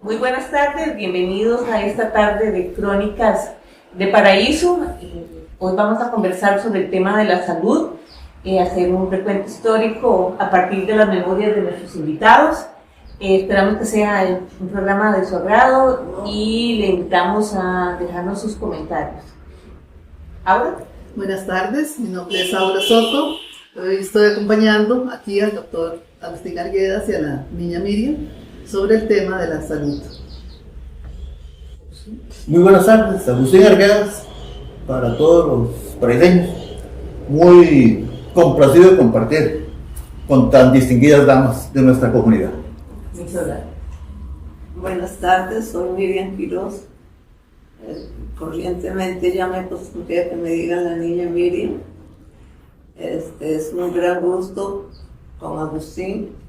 Muy buenas tardes, bienvenidos a esta tarde de Crónicas de Paraíso. Hoy vamos a conversar sobre el tema de la salud, hacer un recuento histórico a partir de las memorias de nuestros invitados. Esperamos que sea un programa de su agrado y le invitamos a dejarnos sus comentarios. ¿Aura? Buenas tardes, mi nombre es Aura Soto. Hoy estoy acompañando aquí al doctor Agustín Arguedas y a la niña Miriam sobre el tema de la salud. Muy buenas tardes, Agustín Arguedas, para todos los pareseños. Muy complacido de compartir con tan distinguidas damas de nuestra comunidad. Muchas gracias. Buenas tardes, soy Miriam Quiroz. Corrientemente ya me acostumbré a que me digan la niña Miriam. Es un gran gusto con Agustín,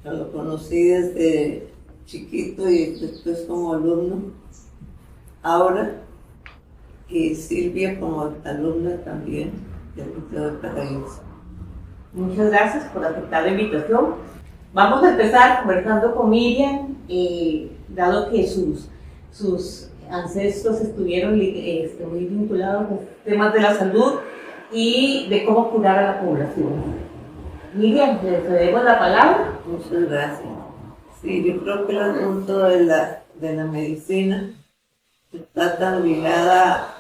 que lo conocí desde chiquito y después como alumno. Ahora, y Silvia como alumna también del Liceo de Paraíso. Muchas gracias por aceptar la invitación. Vamos a empezar conversando con Miriam, dado que sus ancestros estuvieron muy vinculados a los temas de la salud y de cómo curar a la población. Miriam, le cedemos la palabra. Muchas gracias. Sí, yo creo que el asunto de la medicina está tan ligada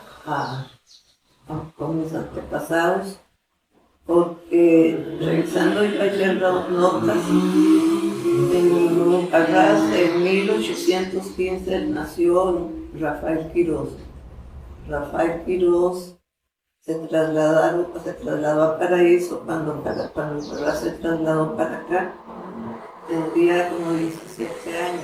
con mis antepasados, porque revisando yo ayer las notas, en Arras, en 1815 nació Rafael Quiroz. Rafael Quiroz se trasladó a Paraíso cuando Arras se trasladó para acá, tendría como 17 años.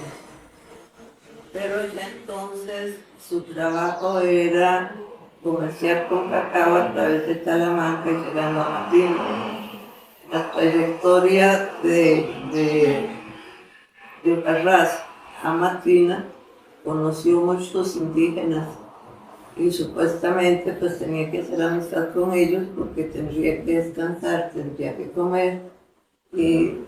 Pero ya entonces su trabajo era comerciar con cacao a través de Talamanca y llegando a Matina. La trayectoria de Arras a Matina, conoció muchos indígenas y supuestamente pues tenía que hacer amistad con ellos porque tendría que descansar, tendría que comer y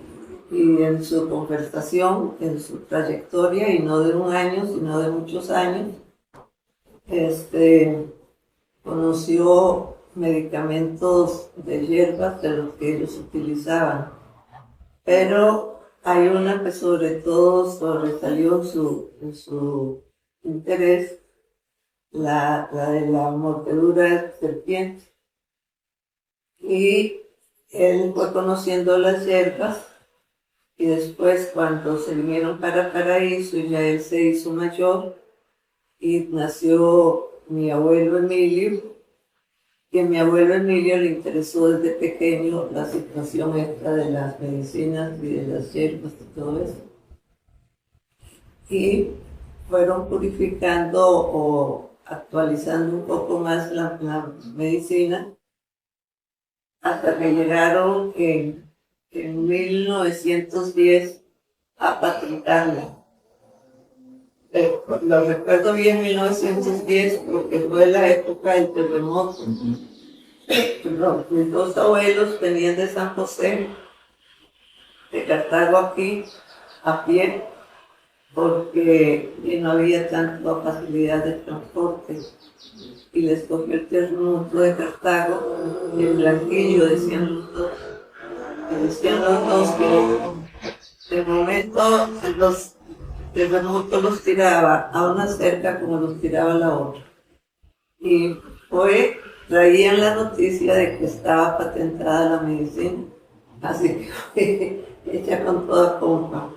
en su conversación, en su trayectoria, y no de un año, sino de muchos años, conoció medicamentos de hierbas de los que ellos utilizaban. Pero hay una que sobre todo sobresalió en su interés, la de la mordedura de serpiente. Y él fue conociendo las hierbas. Y después, cuando se vinieron para Paraíso, ya él se hizo mayor y nació mi abuelo Emilio, que a mi abuelo Emilio le interesó desde pequeño la situación esta de las medicinas y de las hierbas y todo eso. Y fueron purificando o actualizando un poco más la medicina hasta que llegaron en 1910 a patentarla. Lo recuerdo bien, 1910, porque fue la época del terremoto. Mis dos abuelos venían de San José, de Cartago aquí, a pie, porque no había tanta facilidad de transporte. Y les cogió el terremoto de Cartago, y el Blanquillo, decían los dos que de momento los terremotos los tiraba a una cerca como los tiraba a la otra. Y traían la noticia de que estaba patentada la medicina, así que fue hecha con toda pompa.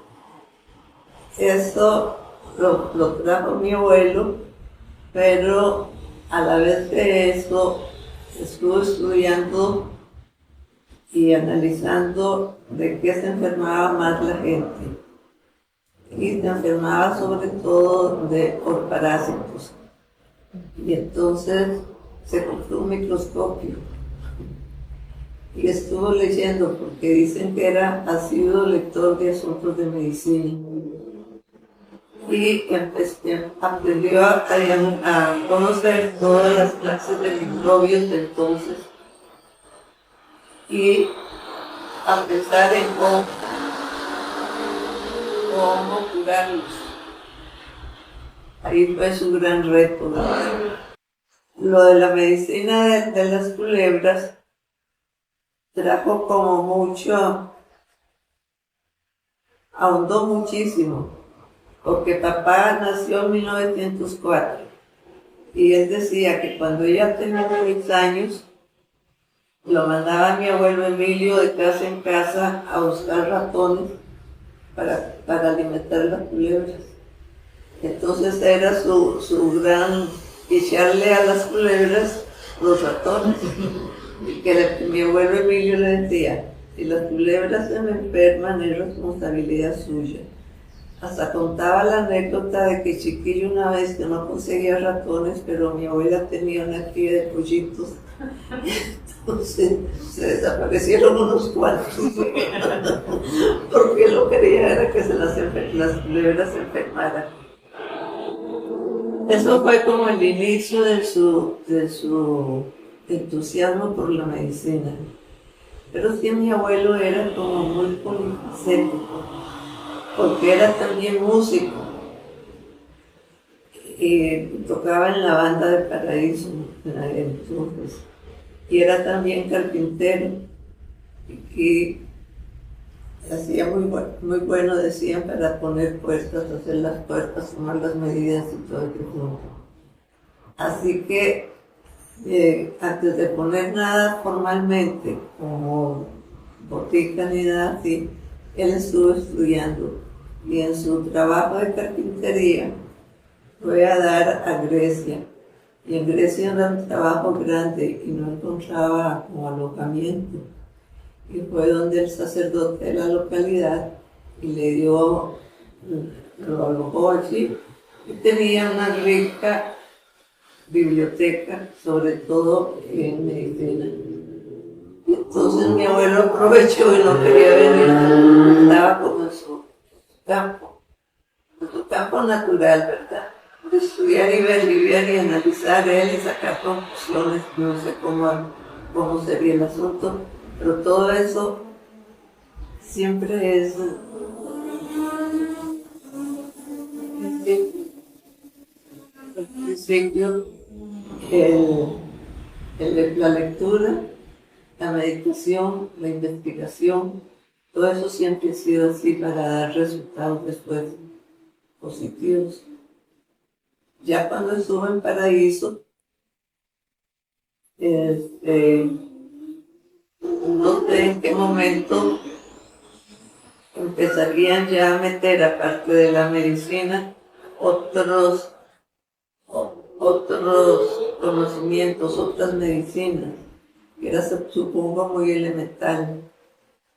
Eso lo trajo mi abuelo, pero a la vez de eso estuvo estudiando y analizando de qué se enfermaba más la gente. Y se enfermaba sobre todo por parásitos. Y entonces se compró un microscopio y estuvo leyendo, porque dicen que ha sido lector de asuntos de medicina. Y aprendió a conocer todas las clases de microbios de entonces y a pensar en cómo curarlos. ahí fue su gran reto, ¿no? Lo de la medicina de las culebras trajo como mucho, ahondó muchísimo, porque papá nació en 1904 y él decía que cuando ella tenía 6 años, lo mandaba mi abuelo Emilio de casa en casa a buscar ratones para alimentar las culebras. Entonces era su gran echarle a las culebras los ratones. Y que mi abuelo Emilio le decía, si las culebras se me enferman es responsabilidad suya. Hasta contaba la anécdota de que chiquillo una vez que no conseguía ratones, pero mi abuela tenía una cría de pollitos. Entonces se desaparecieron unos cuantos. Porque lo que quería era que las culebras se enfermaran. Eso fue como el inicio de su entusiasmo por la medicina. Pero sí, mi abuelo era como muy polifacético, porque era también músico y tocaba en la banda de Paraíso en aquel entonces, y era también carpintero y hacía muy bueno, decían, para poner puertas, hacer las puertas, tomar las medidas y todo eso junto. Así que antes de poner nada formalmente, como botica ni nada así, él estuvo estudiando y en su trabajo de carpintería fue a dar a Grecia. Y en Grecia era un trabajo grande y no encontraba como alojamiento. Y fue donde el sacerdote de la localidad y le dio, lo alojó allí y tenía una rica biblioteca, sobre todo en medicina. Y entonces mi abuelo aprovechó y no quería venir, estaba como en su campo natural, ¿verdad? De estudiar y ver y analizar él y sacar conclusiones, no sé cómo sería el asunto, pero todo eso siempre es el principio, la lectura, la meditación, la investigación, todo eso siempre ha sido así para dar resultados después positivos. Ya cuando estuve en Paraíso, no sé en qué momento empezarían ya a meter, aparte de la medicina, otros conocimientos, otras medicinas, que era, supongo, muy elemental.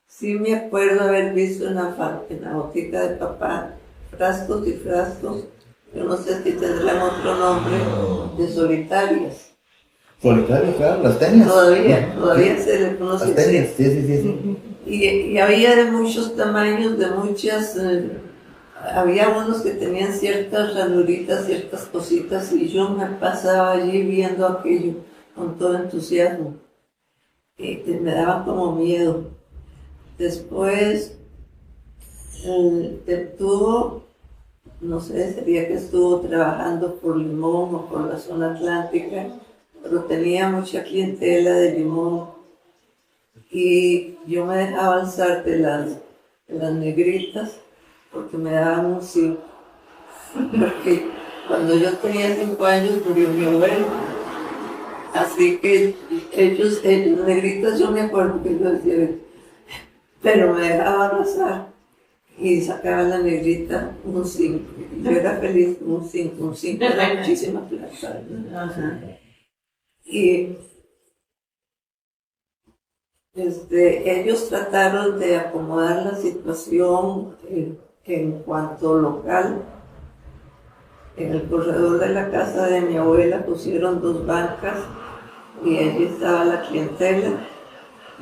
Sí me acuerdo haber visto en la botica de papá frascos y frascos, yo no sé si tendrán otro nombre, de solitarias. Solitarias, claro, las tenias. Todavía se le conoce. Las tenias, sí. Y había de muchos tamaños, de muchas... había unos que tenían ciertas ranuritas, ciertas cositas, y yo me pasaba allí viendo aquello con todo entusiasmo. Y me daba como miedo. Después tuvo, no sé, sería que estuvo trabajando por Limón o por la zona atlántica, pero tenía mucha clientela de Limón. Y yo me dejaba alzar de las negritas, porque me daban un sí. Porque cuando yo tenía 5 años murió mi abuelo. Así que ellos negritas, yo me acuerdo que yo decía, pero me dejaban alzar y sacaba la negrita un 5. Yo era feliz con un 5 era muchísima plata. Y ellos trataron de acomodar la situación en cuanto local. En el corredor de la casa de mi abuela pusieron 2 bancas y allí estaba la clientela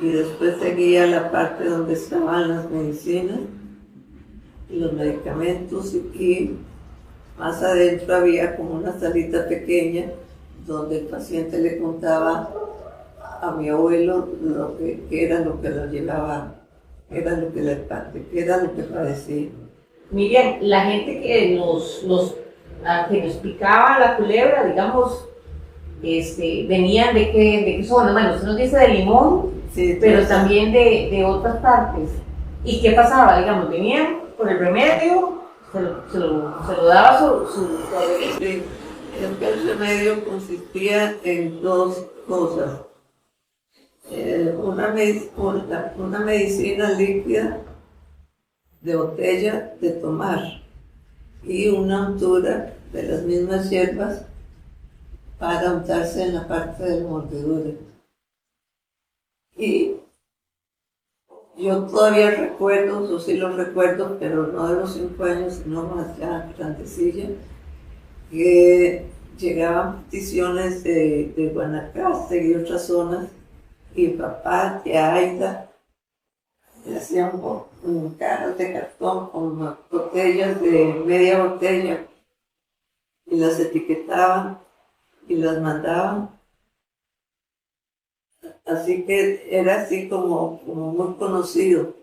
y después seguía la parte donde estaban las medicinas y los medicamentos y más adentro había como una salita pequeña donde el paciente le contaba a mi abuelo qué era lo que lo llevaba, qué era lo que padecía. Miriam, la gente que nos que nos picaba la culebra, digamos, venían de qué zona. Bueno, usted nos dice de Limón, Sí, pero entonces, también de otras partes. ¿Y qué pasaba? Digamos, venían por el remedio, se lo daba su abuelito. sí, el remedio consistía en dos cosas. Una medicina líquida de botella de tomar y una untura de las mismas hierbas para untarse en la parte de la mordedura. Y yo todavía recuerdo, yo sí lo recuerdo, pero no de los 5 años, sino más ya grandecilla, que llegaban peticiones de Guanacaste y otras zonas, y papá, tía Aida, le hacían cajas de cartón con botellas de media botella, y las etiquetaban y las mandaban. Así que era así como muy conocido.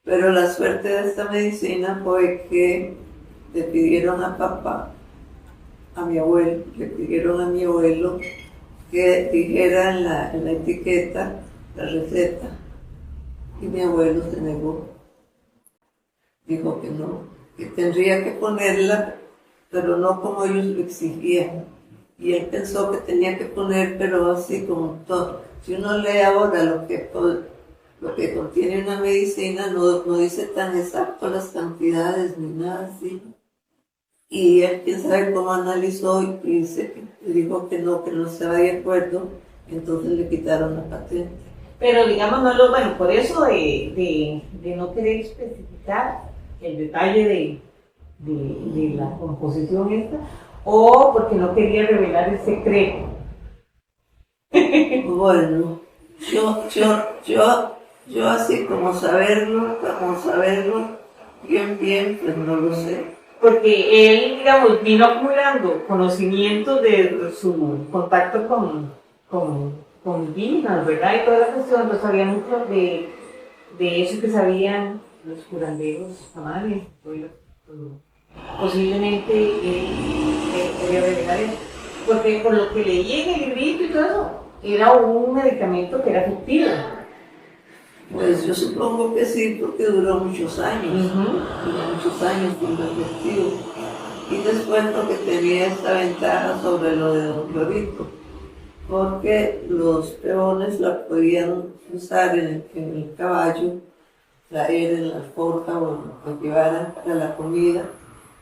Pero la suerte de esta medicina fue que le pidieron a papá, le pidieron a mi abuelo que dijera en la etiqueta la receta. Y mi abuelo se negó. Dijo que no, que tendría que ponerla, pero no como ellos lo exigían. Y él pensó que tenía que poner, pero así como todo. Si uno lee ahora lo que contiene una medicina, no dice tan exacto las cantidades ni nada así. Y él, quién sabe cómo analizó y dijo que no estaba de acuerdo, entonces le quitaron la patente. Pero digamos, bueno, por eso de no querer especificar el detalle de la composición esta, o porque no quería revelar el secreto. Bueno, yo así como saberlo, bien, pues no lo sé. Porque él, digamos, vino acumulando conocimiento de su contacto con indígenas, ¿verdad? Y toda la cuestión, no sabía mucho de eso que sabían los curanderos tamales. Posiblemente quería revelar eso. Porque por lo que leí en el librito y todo eso, era un medicamento que era efectivo. Pues yo supongo que sí, porque duró muchos años. Duró muchos años siendo efectivo. Y después porque tenía esta ventaja sobre lo de Don Florito, porque los peones la podían usar en el caballo, traer en la forja o lo llevaran para la comida,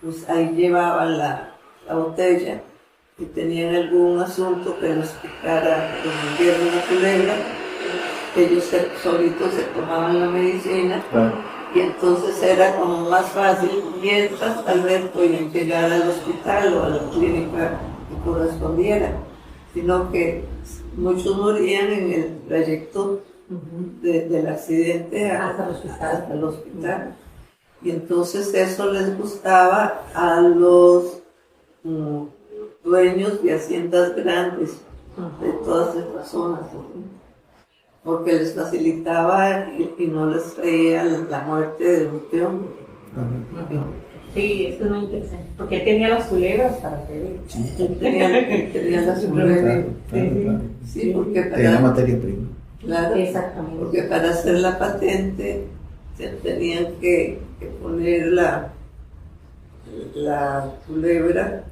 pues ahí llevaban la botella y tenían algún asunto que les picara con invierno una culebra, ellos solitos se tomaban la medicina. Claro. Y entonces era como más fácil, mientras tal vez podían llegar al hospital o a la clínica que correspondiera, sino que muchos morían en el trayecto del accidente hasta el hospital. Y entonces eso les gustaba a los dueños de haciendas grandes de todas estas zonas, porque les facilitaba y no les traía la muerte de un peón. Sí, esto es muy interesante, porque él tenía las culebras para hacer. Tenía las culebras. Sí, porque Tenía la materia prima. Claro, Exactamente. porque para hacer la patente tenían que poner la culebra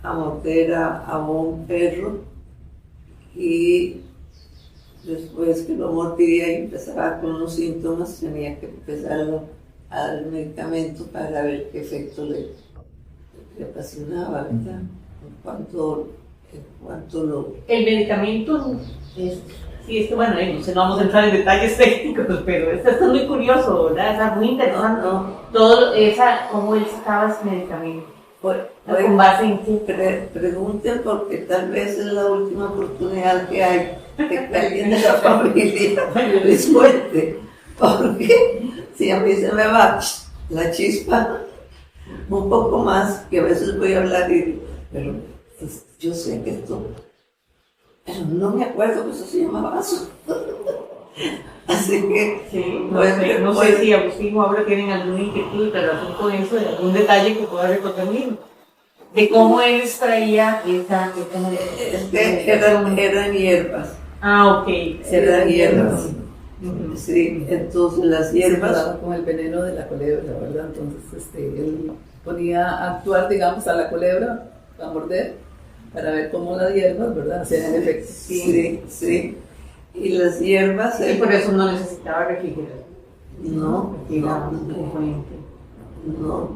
a morder a un perro, y después que lo mordía y empezaba con los síntomas, tenía que empezar a dar el medicamento para ver qué efecto le ocasionaba, ¿verdad? En cuanto lo... El medicamento sí, bueno, no vamos a entrar en detalles técnicos, pero esto es muy curioso, ¿verdad? Es muy interesante. Todo cómo él sacaba ese medicamento. ¿Con base en qué? Pregunten, porque tal vez es la última oportunidad que hay que alguien de la familia les cuente. Porque si a mí se me va la chispa un poco más, que a veces voy a hablar pero pues, yo sé que esto, pero no me acuerdo que eso se llamaba vaso. Así que sí, no sé si Agustín o Aura tienen alguna inquietud en relación con eso, algún detalle que pueda recordar mismo. de cómo él extraía esa Eran hierbas. Ah, ok. Eran hierbas. Sí, entonces las hierbas. Se con el veneno de la culebra, ¿verdad? Entonces él ponía a actuar, digamos, a la culebra, a morder, para ver cómo las hierbas, ¿verdad? Hacían efecto. Sí. Y las hierbas. Y por eso no necesitaba refrigeración. No.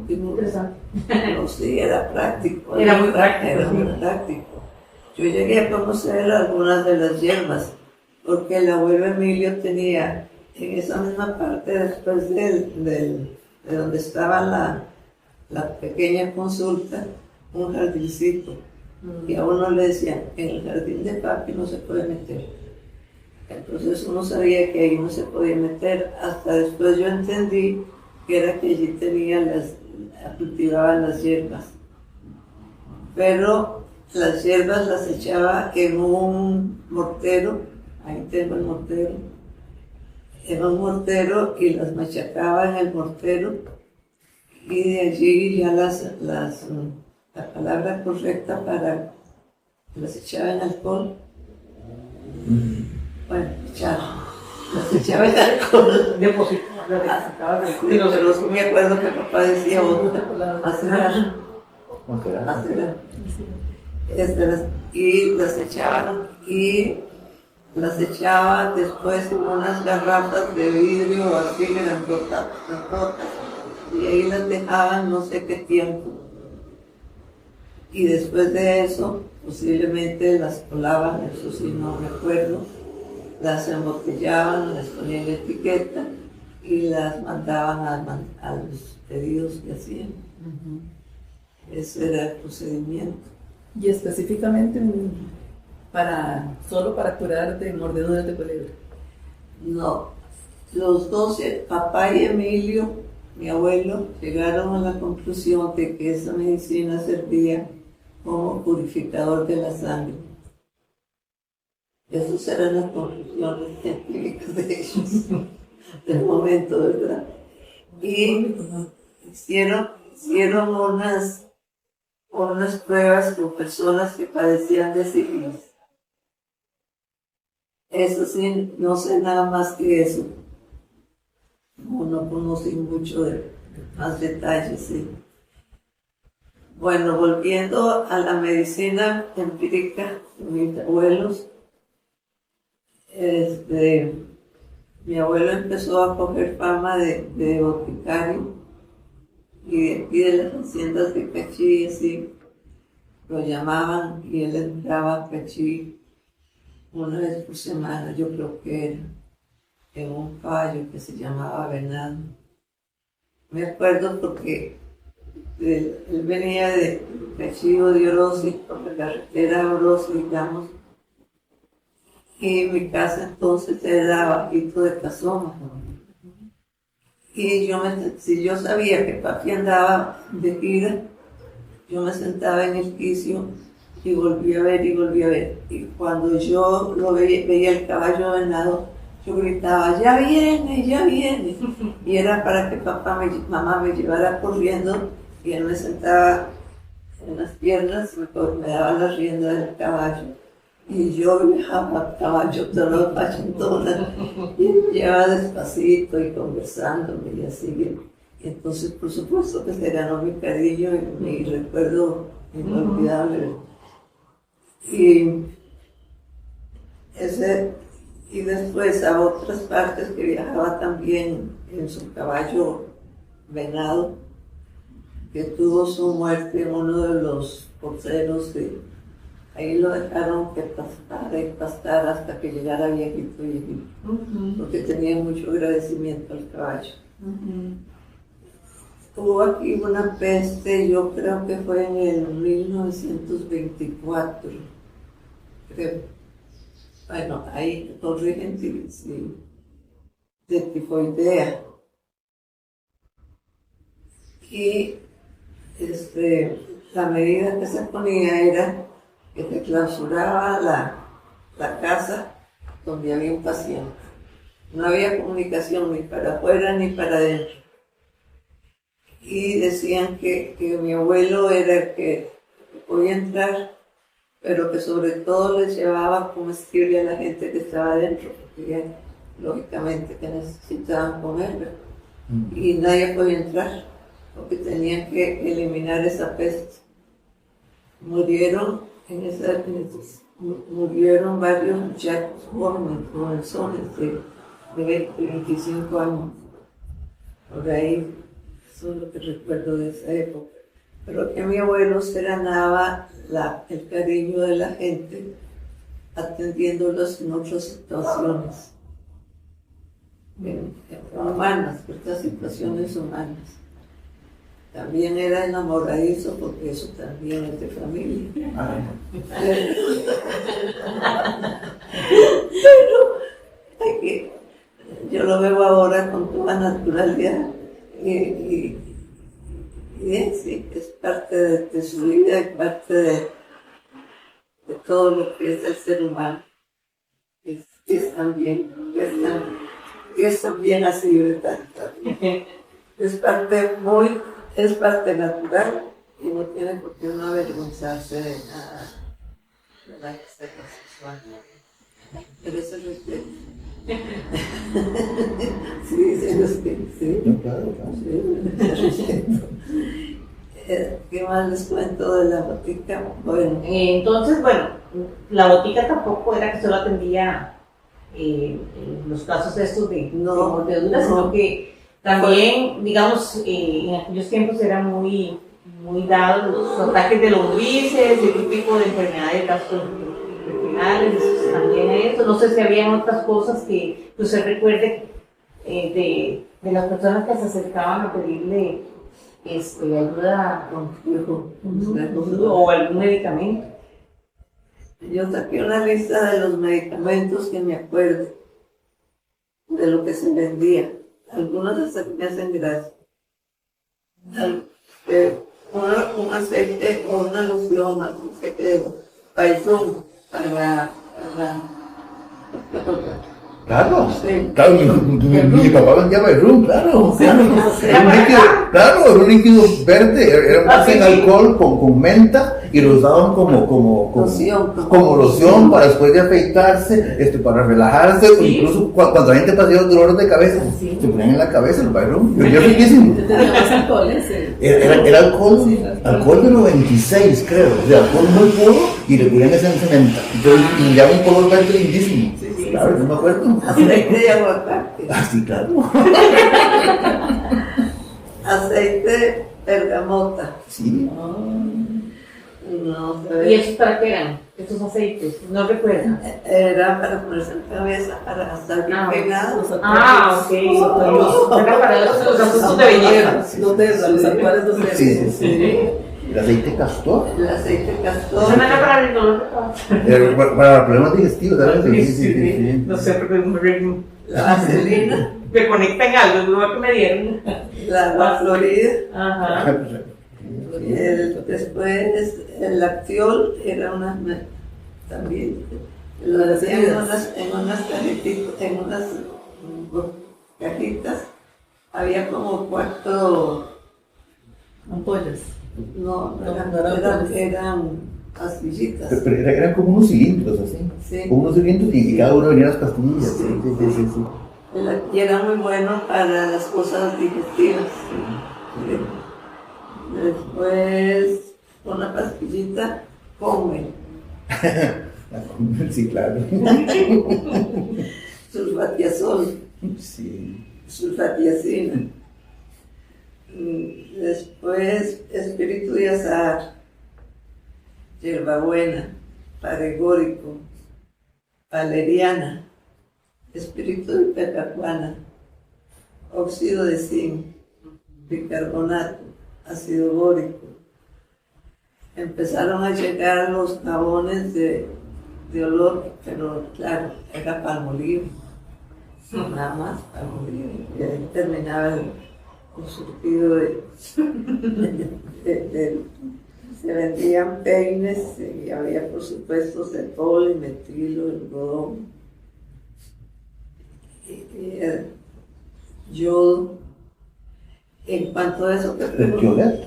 Interesante. No, sí, era práctico. Era muy práctico. Era muy práctico. Yo llegué a conocer algunas de las hierbas, porque el abuelo Emilio tenía en esa misma parte después de donde estaba la pequeña consulta, un jardincito. Y a uno le decían, en el jardín de papi no se puede meter. Entonces uno sabía que ahí no se podía meter. Hasta después yo entendí que era que allí cultivaban las hierbas. Pero las hierbas las echaba en un mortero, ahí tengo el mortero, en un mortero y las machacaba en el mortero, y de allí ya la palabra correcta para las echaba en alcohol. Bueno, las echaba en alcohol. Pero sí me acuerdo que papá decía otra, macerar. Y las echaba después en unas garrafas de vidrio así grandotas, y ahí las dejaban no sé qué tiempo. Y después de eso, posiblemente las colaban, eso sí no recuerdo, las embotellaban, les ponían etiqueta y las mandaban a los pedidos que hacían. Ese era el procedimiento. Y específicamente solo para curar de mordeduras de culebra. No, los dos, papá y Emilio, mi abuelo, llegaron a la conclusión de que esa medicina servía como purificador de la sangre. Esas eran las conclusiones científicas de ellos, del momento, ¿verdad? Y hicieron unas pruebas con personas que padecían de sífilis. Eso sí, no sé nada más que eso. No conocí mucho de más detalles, sí. Bueno, volviendo a la medicina empírica de mis abuelos, mi abuelo empezó a coger fama de boticario, y de aquí de las haciendas de Cachí, así, lo llamaban, y él entraba a Cachí una vez por semana, yo creo que era, en un caballo que se llamaba Venado. Me acuerdo porque él venía de Cachí o de Orosi, por la carretera Orosi, digamos, y mi casa entonces era bajito de Casoma. Y si yo sabía que papi andaba de gira, yo me sentaba en el quicio y volví a ver. Y cuando yo lo veía el caballo Venado, yo gritaba, ¡ya viene, ya viene! Y era para que mamá me llevara corriendo, y él me sentaba en las piernas, me daba la rienda del caballo. Y yo viajaba a caballo todo pachentona, y me llevaba despacito y conversándome y así. Y entonces, por supuesto que se ganó mi cariño y mi recuerdo inolvidable. Y después a otras partes que viajaba también en su caballo Venado, que tuvo su muerte en uno de los porceros de... Ahí lo dejaron que pastara hasta que llegara viejito, porque tenía mucho agradecimiento al caballo. Hubo aquí una peste, yo creo que fue en el 1924, creo. Bueno, ahí corrigen si de tifoidea. Y la medida que se ponía era que se clausuraba la casa donde había un paciente. No había comunicación ni para afuera ni para adentro. Y decían que mi abuelo era el que podía entrar, pero que sobre todo les llevaba comestible a la gente que estaba adentro, porque ya, lógicamente que necesitaban comer, ¿verdad? Y nadie podía entrar, porque tenían que eliminar esa peste. Murieron murieron varios muchachos jovenzones de 20, 25 años. Por ahí, eso es lo que recuerdo de esa época. Pero que mi abuelo se ganaba el cariño de la gente atendiéndolos en otras situaciones humanas, estas situaciones humanas. También era enamoradizo porque eso también es de familia. Pero yo lo veo ahora con toda naturalidad y sí, es parte de su vida, es parte de todo lo que es el ser humano. Es también así, ¿verdad? Es parte natural y no tiene por qué uno avergonzarse de nada de la sexual. Pero eso es respeto. Sí, se respeto, sí. No, claro. Sí, respeto. ¿Qué más les cuento de la botica? Bueno. Entonces, bueno, la botica tampoco era que solo atendía los casos estos de mordeduras, sino que también, digamos, en aquellos tiempos era muy dados los ataques de lombrices, ese tipo de enfermedades gastrointestinales, también eso. No sé si habían otras cosas que usted recuerde de las personas que se acercaban a pedirle ayuda o algún medicamento. Yo saqué una lista de los medicamentos que me acuerdo, de lo que se vendía. Algunos hasta me hacen gracia. Un aceite o una loción, un aceite de paisón para Claro, sí. Claro, mi papá vendía Bayrum, claro. Era un líquido verde, era más en alcohol con menta y los daban como loción para después de afeitarse, para relajarse, o incluso cuando la gente pasaba dolores de cabeza, se ponían en la cabeza el Bayrum. Yo riquísimo. Era alcohol de 96, creo, de alcohol muy puro y le ponían esa menta. Y le daban un color verde lindísimo. Claro, no me acuerdo. Aceite de aguacate. Ah, sí, claro. Aceite de bergamota. Sí. No sé. ¿Y esos para qué eran? Esos aceites, no recuerdo. Era para ponerse en cabeza, para estar bien pegado. Ok. Era para los asuntos de belleza. Los actuales dos Sí. El aceite castor. El aceite castor. Eso no era para el dolor de cabeza. Para problemas digestivos, ¿sabes? Sí. No sé, porque La vaselina. me conectan algo, es lo que me dieron. La agua florida. Ajá. Después el lactiol era también lo hacían en unas cajitas había como 4 ampollas. no eran pastillitas. Pero eran como unos cilindros, así. Sí. Como unos cilindros y cada uno venía las pastillas. Sí. Y era muy bueno para las cosas digestivas. Sí. Después, una pastillita, come. Sí, claro. Sulfatiazol. Sí. Sulfatiacina. Después, espíritu de azahar, hierbabuena, paregórico, valeriana, espíritu de petajuana, óxido de zinc, bicarbonato, ácido bórico. Empezaron a llegar los jabones de olor, pero claro, era Palmolive, nada más Palmolive, y ahí terminaba el surtido se vendían peines y había por supuesto cetol, metilo, algodón, yodo. En cuanto a eso que ¿El Giolet?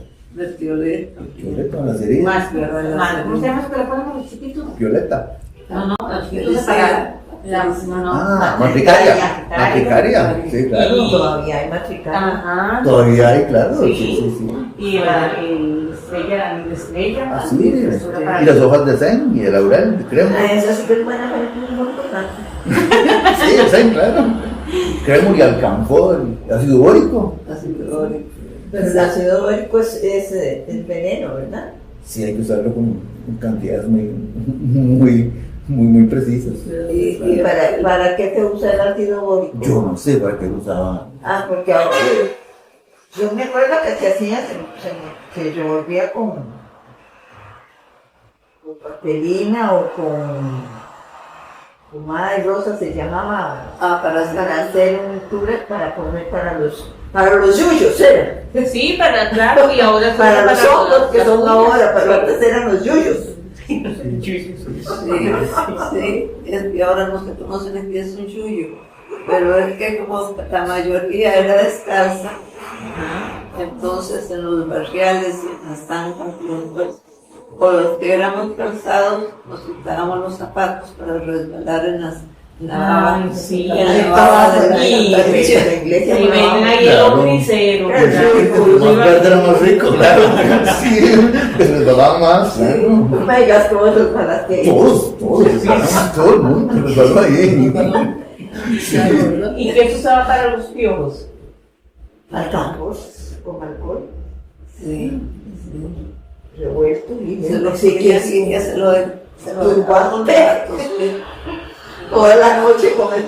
Violeta. Violeta, la serie. Más, ¿cómo se llama eso que le ponen a los chiquitos? Violeta. No, los chiquitos para Matricaria. Matricaria, sí, claro. Todavía hay matricaria. Ajá. Todavía hay, claro. Sí. Sí. Y la estrella. Así, y las hojas de zen y de laurel, creo. Esa sí que es buena película, muy importante. Sí, el zen, claro. Cremo y alcanfor, ácido bórico. Ácido bórico. Pero el ácido bórico es veneno, ¿verdad? Sí, hay que usarlo con cantidades muy precisas. ¿Y para qué se usa el ácido bórico? Yo no sé para qué lo usaba. Porque ahora yo me acuerdo que se hacía, se revolvía con pastelina o con pomada de rosa, se llamaba, para hacer un tour para comer para los yuyos, ¿era? Sí, claro, y ahora para los hongos que son ahora, pero antes eran los yuyos. Sí, Es que ahora no se conocen en qué es un yuyo, pero es que como la mayoría era descalza, entonces en los barriales y en las zanjas, o los que éramos calzados, nos quitábamos los zapatos para resbalar en la baba. Sí, en la baba de la iglesia. Y ven ahí el obricero. Más verde era más rico, claro. Sí, que se les daba más, claro. No me digas cómo los palaste. Todos, todo el mundo, se les daba ahí. ¿Y qué se usaba para los piojos? Alcanfor, con alcohol. Sí. Revuelto y Se lo turbaron toda la noche con el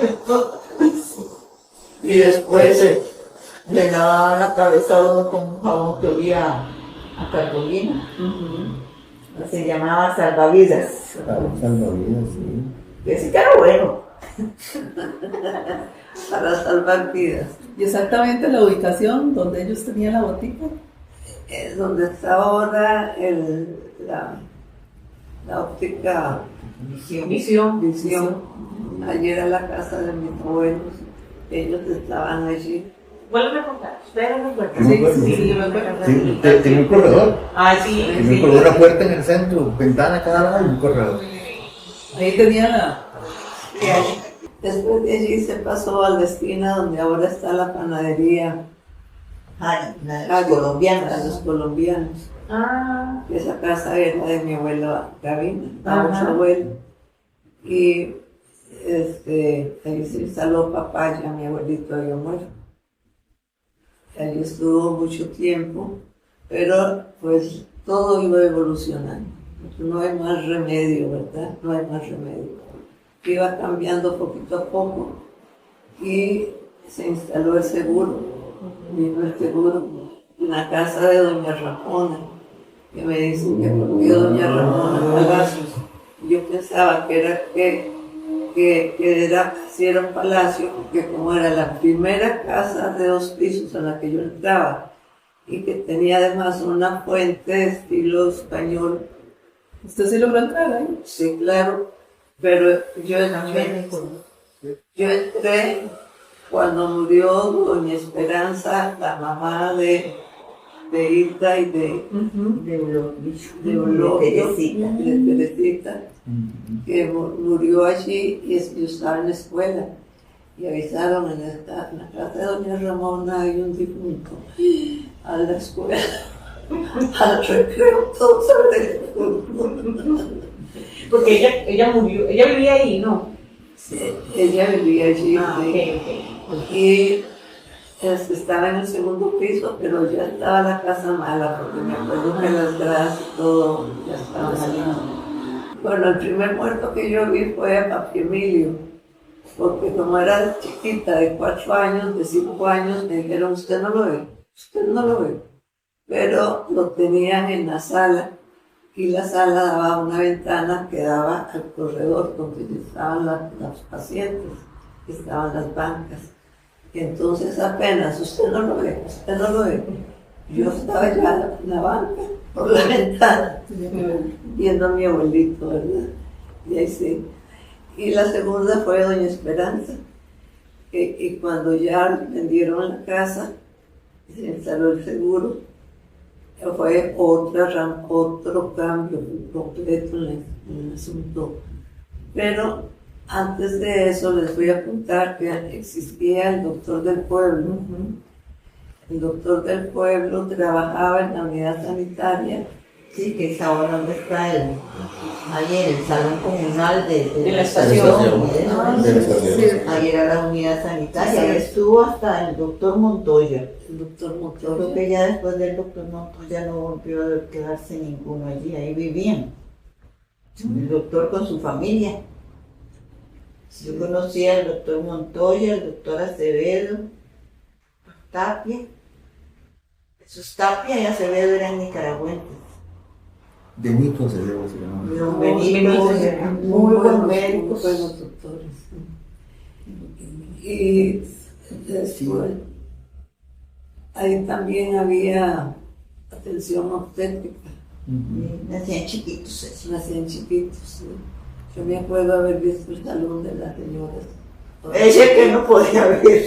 y después le lavaban la cabeza a uno con un jabón que olía a carbolina. Se llamaba salvavidas. Salvavidas, sí. Que sí que era bueno. Para salvar vidas. Y exactamente la ubicación donde ellos tenían la botica. Es donde está ahora la óptica Visión. Ayer era la casa de mis abuelos, ellos estaban allí. Vuelve a contar, ustedes no recuerdan. Sí, me acuerdo. Sí, tenía un corredor. Sí. Tenía un corredor, una puerta en el centro, ventana a cada lado y un corredor. Ahí tenía Después de allí se pasó a la esquina donde ahora está la panadería. Los colombianos. Esa casa era de mi abuela Gavina, su abuelo. Y ahí se instaló papá, ya mi abuelito había muerto. Allí estuvo mucho tiempo, pero pues todo iba evolucionando. No hay más remedio, ¿verdad? No hay más remedio. Iba cambiando poquito a poco y se instaló el seguro. Vino el seguro en la casa de doña Ramona, que me dicen que por qué doña Ramona Palacios. Yo pensaba que era un palacio, porque como era la primera casa de 2 pisos en la que yo entraba y que tenía además una fuente de estilo español. ¿Usted sí logró entrar ahí? Sí, claro, pero yo entré cuando murió doña Esperanza, la mamá de Hilda y de Teresita, que murió allí y yo estaba en la escuela y avisaron en la casa de doña Ramona hay un difunto. A la escuela, al recreo, todo sobre el difunto. Porque ella murió, ella vivía ahí, ¿no? Sí, ella vivía allí. Okay. Y estaba en el 2.º piso, pero ya estaba la casa mala, porque me acuerdo que las gradas y todo ya estaban saliendo. Bueno, el primer muerto que yo vi fue a Papi Emilio, porque como era chiquita, de 4 años, de 5 años, me dijeron, usted no lo ve. Pero lo tenían en la sala, y la sala daba una ventana que daba al corredor donde estaban los pacientes, estaban las bancas. Y entonces apenas, usted no lo ve. Yo estaba ya en la banca, por la ventana, viendo a mi abuelito, ¿verdad? Y ahí sí. Y la segunda fue doña Esperanza. Y cuando ya vendieron la casa, se instaló el seguro, fue otro cambio completo en el asunto. Pero antes de eso les voy a contar que existía el doctor del pueblo. El doctor del pueblo trabajaba en la unidad sanitaria. Sí, que es ahora donde está el, ahí en el salón comunal de la estación. Ahí era la unidad sanitaria, ahí estuvo hasta el doctor Montoya. El doctor Creo Montoya. que ya después del doctor Montoya no volvió a quedarse ninguno allí, ahí vivían. El doctor con su familia. Yo conocía al doctor Montoya, al doctor Acevedo, Tapia. Esos Tapia y Acevedo eran nicaragüenses. Benito se llama. Don Benito, muy buenos médicos. Buenos doctores. Y después, ahí también había atención obstétrica. Nacían chiquitos así. Nacían chiquitos. ¿Sí? Yo me acuerdo haber visto el salón de las señoras. Ese que no podía ver.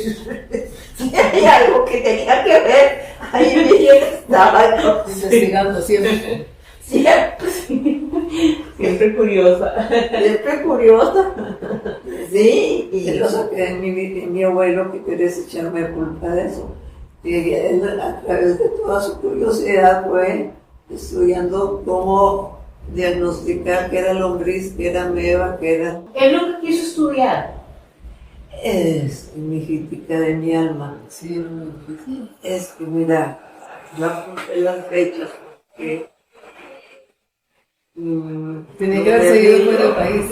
Si hay algo que tenía que ver, ahí Miriam estaba. Investigando siempre. Siempre curiosa. Siempre curiosa. Sí. Y lo saqué de mi abuelo, que quería echarme culpa de eso. Y él, a través de toda su curiosidad, fue estudiando cómo diagnosticar qué era lombriz, qué era ameba, qué era... Él nunca quiso estudiar. Es mi hijitica de mi alma. Sí, era muy difícil. Es que mira, yo apunté las fechas porque... Tenía que haber seguido fuera del país.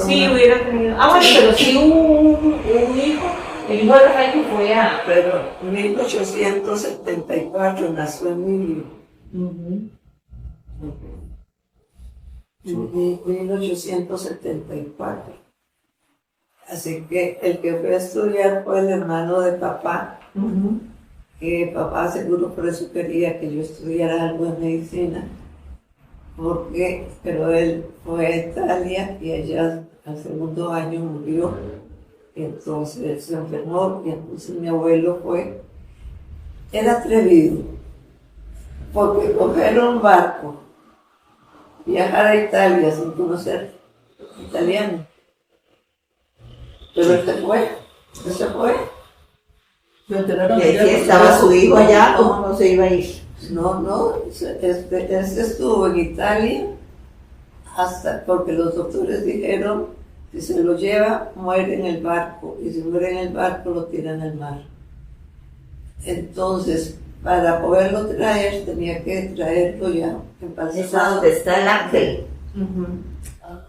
Sí, hubiera tenido. Ah, bueno, pero sí hubo un hijo. El hijo de Rafael que fue a. Pero en 1874 nació Emilio. En 1874. Así que el que fue a estudiar fue el hermano de papá. Que papá seguro por eso quería que yo estudiara algo de medicina. Pero él fue a Italia y allá al segundo año murió. Y entonces se enfermó y entonces mi abuelo era atrevido, porque coger un barco, viajar a Italia sin conocer italiano. Pero él se fue. Lo enteraron Y ahí estaba su hijo allá, ¿cómo no se iba a ir? No, él estuvo en Italia porque los doctores dijeron si se lo lleva, muere en el barco, y si muere en el barco, lo tiran al mar. Entonces, para poderlo traer, tenía que traerlo ya Es embalsamado. donde está el ángel.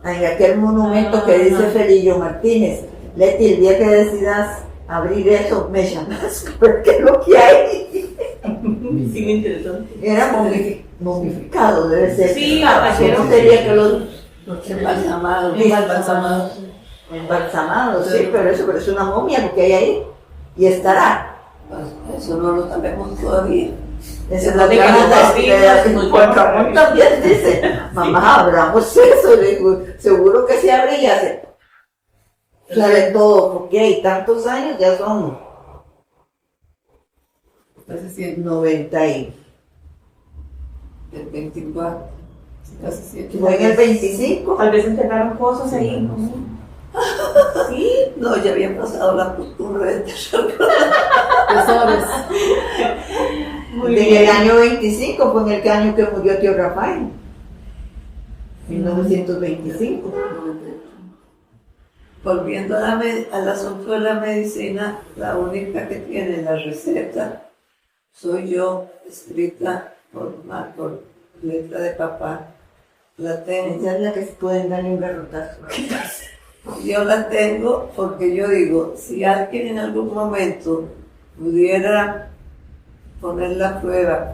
En aquel monumento que dice Felillo Martínez. Leti, el día que decidas abrir eso, me llamas, porque es lo que hay. Sí, me interesó. Era momificado, debe ser. Sí, ¿Cómo sería que los Embalsamado. embalsamados? Sí, pero eso es una momia, porque hay ahí. Y estará. Pues, eso no lo sabemos todavía. Esa es la De que pregunta los vecinos de nos Juan llaman Ramón para también dice, mamá, abramos eso. Le digo, seguro que se abría. Sabe todo, porque hay tantos años, ya son Casi 100. 90 y... El 24. Casi 100. Fue en el 25. Tal vez enterraron cosas ahí. ¿No? Sí, no, ya había pasado la costumbre de enterrar. Tesoros. Muy En bien. el año 25 fue en el año que murió tío Rafael. 1925. Volviendo al asunto de la medicina, la única que tiene la receta soy yo, escrita por letra de papá. La tengo. Esa es la que se pueden darle un garrotazo. Yo la tengo porque yo digo, si alguien en algún momento pudiera poner la prueba,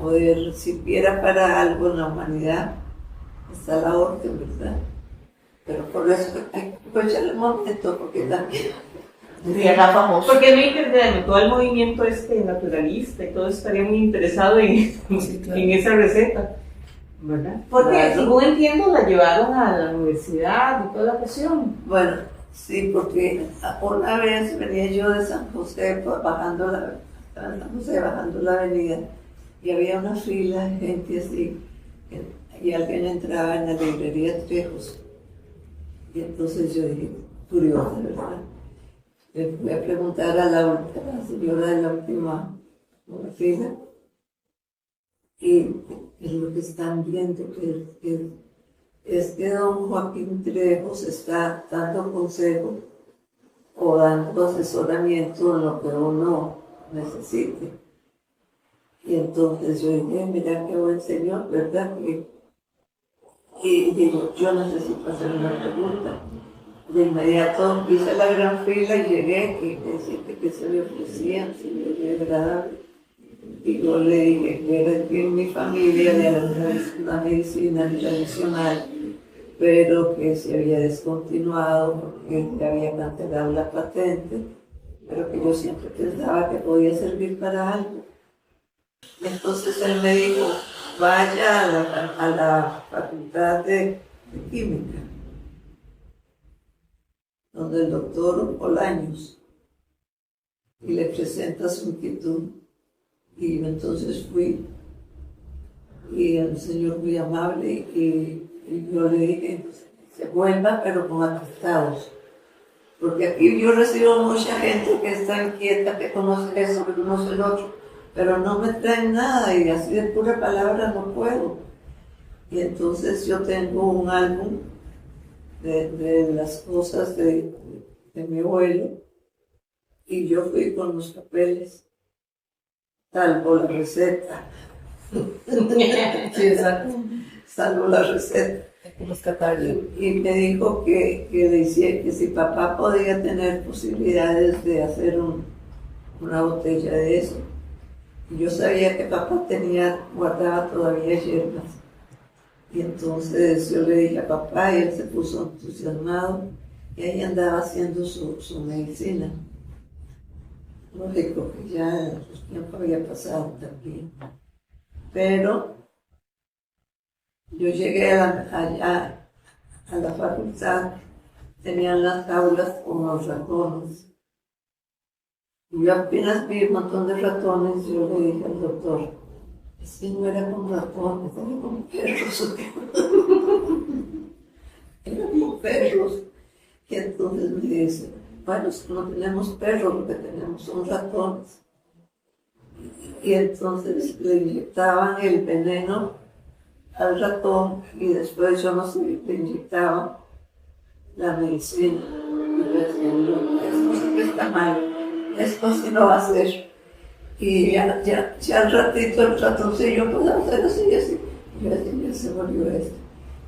sirviera para algo en la humanidad, está la orden, ¿verdad? Pero por eso hay que aprovechar el momento, porque también... Era famoso. Porque es muy interesante, todo el movimiento naturalista y todo estaría muy interesado en esa receta, ¿verdad? Porque, Claro. según entiendo, la llevaron a la universidad y toda la cuestión. Bueno, sí, porque una vez venía yo de San José, bajando la avenida, y había una fila de gente así, y alguien entraba en la librería Trejos. Y entonces yo dije, curiosa, ¿verdad? Le fui a preguntar a la señora de la última fila, y es lo que están viendo, es que don Joaquín Trejos está dando consejo o dando asesoramiento en lo que uno necesite. Y entonces yo dije, mira qué buen señor, ¿verdad? Y digo, yo necesito hacer una pregunta. De inmediato hice la gran fila y llegué y decirte que se me ofrecía, si me veía agradable. Y yo le dije que era que en mi familia era una medicina tradicional, pero que se había descontinuado porque se había cancelado la patente, pero que yo siempre pensaba que podía servir para algo. Entonces él me dijo, vaya a la facultad de química, donde el doctor Bolaños, y le presenta su inquietud. Y yo entonces fui, y el señor muy amable, y yo le dije, se vuelva pero con atestados. Porque aquí yo recibo mucha gente que está inquieta, que conoce eso, que conoce el otro, pero no me traen nada y así de pura palabra no puedo. Y entonces yo tengo un álbum de las cosas de mi abuelo y yo fui con los papeles, salvo la receta. Sí, exacto. Salvo la receta. Y me dijo que decía que si papá podía tener posibilidades de hacer una botella de eso. Y yo sabía que papá guardaba todavía hierbas. Y entonces yo le dije a papá y él se puso entusiasmado y ahí andaba haciendo su medicina. Lógico que ya el tiempo había pasado también. Pero yo llegué allá a la facultad, tenían las aulas con los ratones. Y yo apenas vi un montón de ratones, yo le dije al doctor, es que no era con ratones, era con perros. Era con perros. Y entonces me dice, bueno, no tenemos perros, lo que tenemos son ratones. Y entonces le inyectaban el veneno al ratón y después yo no sé, le inyectaban la medicina. Y yo decía, no, esto sí que está mal, esto sí no va a ser. Y ya al ratito el ratoncillo puede hacer así y así. Y yo decía, ya se volvió esto.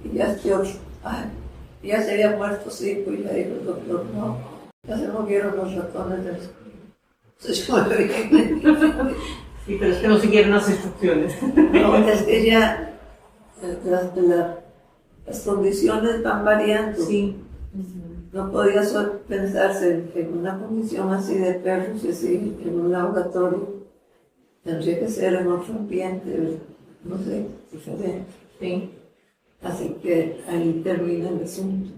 Y ya este otro, ay, ya se había muerto 5 y ya dijo el doctor, no, ya se murieron los ratones del escudo. Entonces yo me vi. Sí, pero es que no siguieron las instrucciones. No, es que ya las condiciones van variando. Sí. No podía pensarse en una condición así de perros y así en un laboratorio. Tendría que ser en otro ambiente, no sé, diferente. Sí. Así que ahí termina el asunto.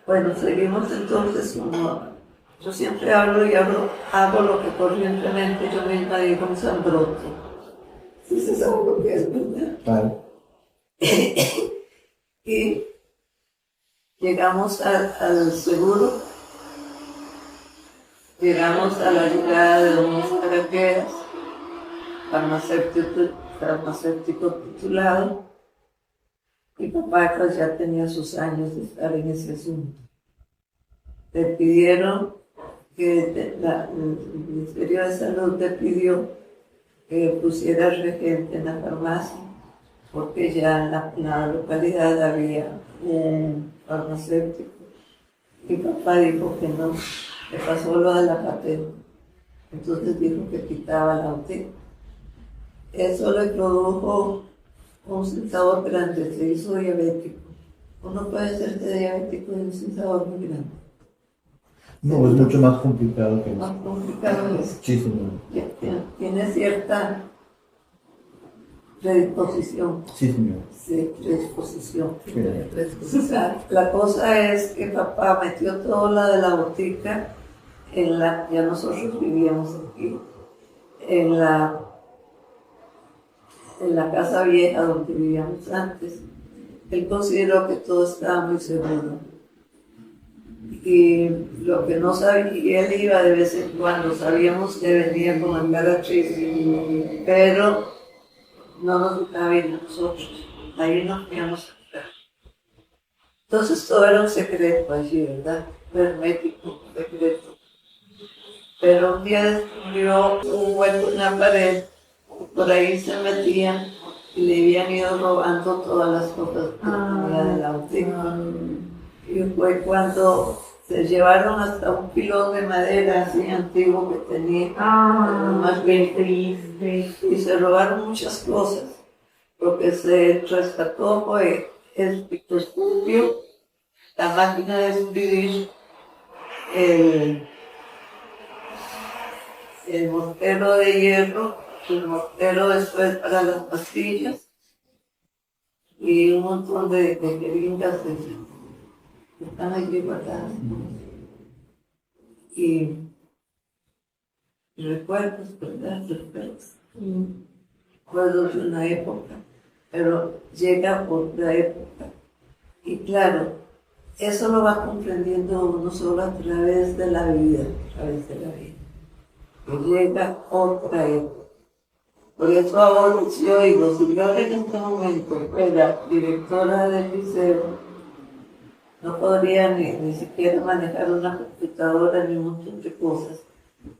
Bueno, seguimos entonces como yo siempre hablo y hago lo que corrientemente yo misma digo un sambrote. Sí se sabe lo que es, ¿verdad? Claro. Y llegamos al seguro, llegamos a la llegada de don Oscar Arguedas, farmacéutico titulado, y papá pues, ya tenía sus años de estar en ese asunto. Le pidieron que el Ministerio de Salud le pidió que pusiera regente en la farmacia, porque ya en la localidad había un farmacéutico. Y papá dijo que no, le pasó lo de la patente. Entonces dijo que quitaba la botella. Eso le produjo un sinsabor grande, se hizo diabético. Uno puede hacerse diabético de un sinsabor muy grande. No, es mucho más complicado que Más eso. complicado es. Muchísimo. Tiene cierta predisposición. Sí, señor. Sí, predisposición. Sí. La cosa es que papá metió toda la de la botica ya nosotros vivíamos aquí, en en la casa vieja donde vivíamos antes, él consideró que todo estaba muy seguro. Y lo que no sabía, él iba de vez en cuando, sabíamos que venía con la cara triste, pero no nos gustaba ir a nosotros, ahí nos íbamos a quedar. Entonces todo era un secreto allí, ¿verdad? Hermético, secreto. Pero un día descubrió un hueco en la pared, por ahí se metían y le habían ido robando todas las cosas que tenía de la botica. Y fue cuando se llevaron hasta un pilón de madera así antiguo que tenía, más bien triste, y se robaron muchas cosas. Lo que se rescató fue el pictoscopio, la máquina de escribir, el mortero de hierro, el mortero después para las pastillas y un montón de jeringas que están allí guardadas. Y recuerdos, ¿verdad? Recuerdos. Recuerdos de una época, pero llega otra época. Y claro, eso lo va comprendiendo uno solo a través de la vida, que llega otra época. Por eso ahora yo digo, si yo en este momento fuera directora del liceo, no podría ni siquiera manejar una computadora ni un montón de cosas,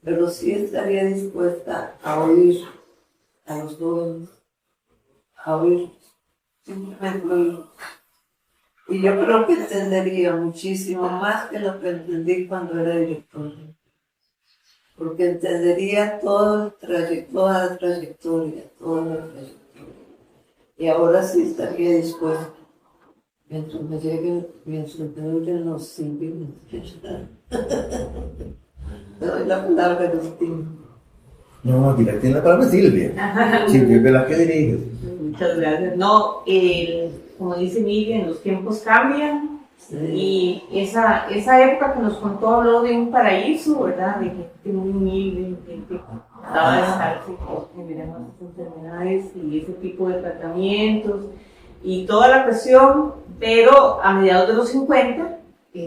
pero sí estaría dispuesta a oír a los jóvenes, a oír, simplemente oír. Y yo creo que entendería muchísimo más que lo que entendí cuando era directora. Porque entendería toda la trayectoria. Y ahora sí estaría dispuesta. Mientras me duren los 5 minutos. Te doy la palabra, Agustín. No, aquí la tiene la palabra Silvia. Silvia es la que dirige. Muchas gracias. No, como dice Miriam, los tiempos cambian. Sí. Y esa época que nos contó habló de un paraíso, ¿verdad? De gente muy humilde, gente que daba descalzo porque miramos estas enfermedades y ese tipo de tratamientos y toda la cuestión, pero a mediados de los 50, ya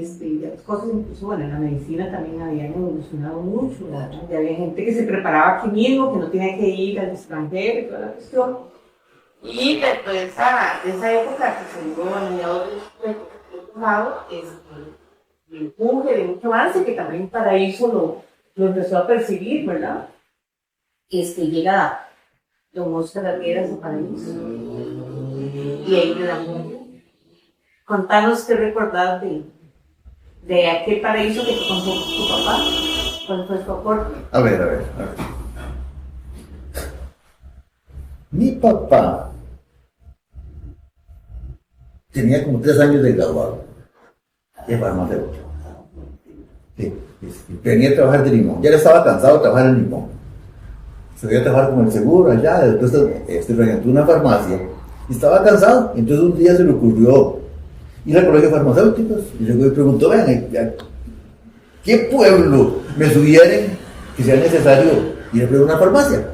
las cosas, incluso bueno, en la medicina también habían evolucionado mucho, ¿verdad? Ya había gente que se preparaba aquí mismo, que no tenía que ir al extranjero y toda la cuestión. Y dentro de esa época que se dio a mediados de los 50, el empuje de mucho avance que también Paraíso lo empezó a percibir, ¿verdad? Llega don Óscar Arguedas a Paraíso y ahí le da muerte. Contanos qué recordás de aquel Paraíso que te contó tu papá, cuál fue su aporte. A ver. Mi papá tenía como 3 años de graduado. De farmacéutico. Sí. Venía a trabajar de Limón. Ya estaba cansado de trabajar en Limón. Se iba a trabajar con el seguro allá. Después regentó una farmacia. Y estaba cansado. Entonces un día se le ocurrió ir al colegio de farmacéuticos. Y luego le preguntó, vean, ¿qué pueblo me sugieren que sea necesario ir a una farmacia?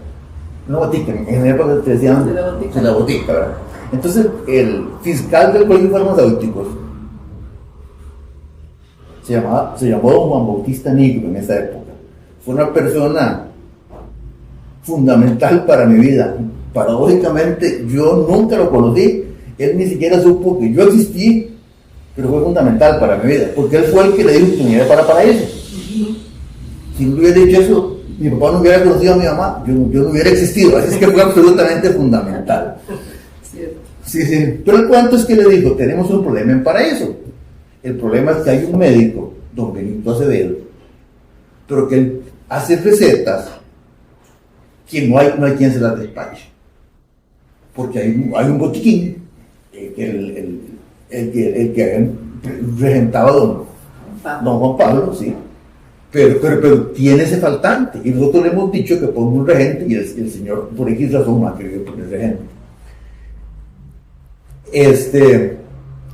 Una botica. En la época te decían de la botica, ¿verdad? Entonces el fiscal del colegio de farmacéuticos se llamó don Juan Bautista Negro en esa época. Fue una persona fundamental para mi vida. Paradójicamente, yo nunca lo conocí, él ni siquiera supo que yo existí, pero fue fundamental para mi vida, porque él fue el que le dijo que me iba para Paraíso. Si no hubiera dicho eso, mi papá no hubiera conocido a mi mamá, yo no hubiera existido, así es que fue absolutamente fundamental. Sí. Pero el cuento es que le dijo, tenemos un problema en Paraíso. El problema es que hay un médico, don Benito Acevedo, pero que él hace recetas que no hay quien se las despache. Porque hay un botiquín, el que regentaba don Juan Pablo, sí, pero tiene ese faltante. Y nosotros le hemos dicho que ponga un regente y el señor por X razón no ha querido poner regente.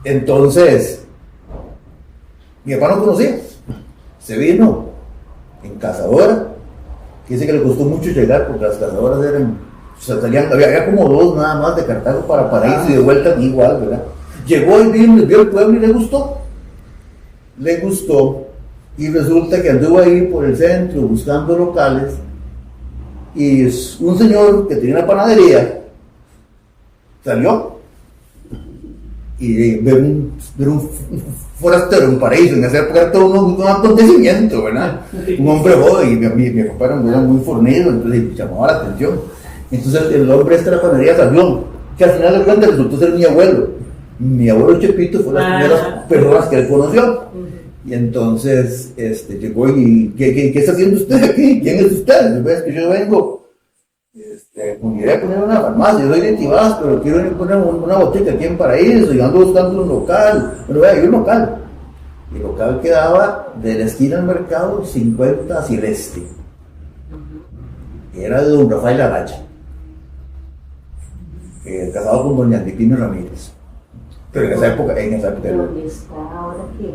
Entonces, mi papá no conocía, se vino en cazadora, que dice que le costó mucho llegar porque las cazadoras eran O sea, había como 2 nada más de Cartago para Paraíso y de vuelta igual, ¿verdad? Llegó y vio el pueblo y le gustó. Le gustó. Y resulta que anduvo ahí por el centro buscando locales. Y un señor que tenía una panadería salió y ve un forastero en Paraíso. En esa época era todo un acontecimiento, ¿verdad? Un hombre joven, y mi papá era muy fornido, entonces llamaba la atención. Entonces el hombre de la panadería salió, que al final de cuentas resultó ser mi abuelo. Mi abuelo Chepito fue las primeras personas que él conoció. Y entonces llegó y ¿qué está haciendo usted aquí? ¿Quién es usted? ¿Ves que yo vengo? Con idea de poner una farmacia, yo soy de Tibás, pero quiero poner una botica aquí en Paraíso y ando buscando un local. Pero vea, hay un local. Y el local quedaba de la esquina del mercado 50 hacia el este. Era de don Rafael Araya, casado con doña Agripina Ramírez. Pero en esa época. ¿Dónde está ahora qué?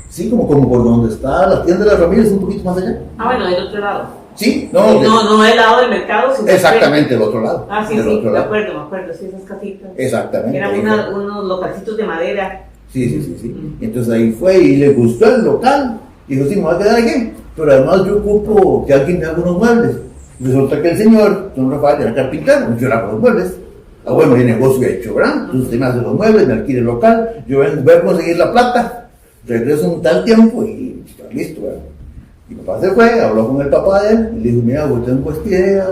Sí, como por donde está la tienda de las Ramírez, un poquito más allá. Bueno, del otro lado. Sí, no del lado del mercado, sino exactamente, el otro lado. Sí, me acuerdo, sí, esas casitas. Exactamente. Eran unos localcitos de madera. Sí. Entonces ahí fue y le gustó el local. Y dijo, sí, me voy a quedar aquí. Pero además yo ocupo que alguien me haga unos muebles. Y resulta que el señor, don Rafael, era carpintero, yo le hago los muebles. Bueno, el negocio hecho, ¿verdad? Entonces usted me hace los muebles, me alquile el local, yo voy a conseguir la plata, regreso un tal tiempo y está listo, ¿verdad? Y mi papá se fue, habló con el papá de él, y le dijo, mira, yo tengo esta idea,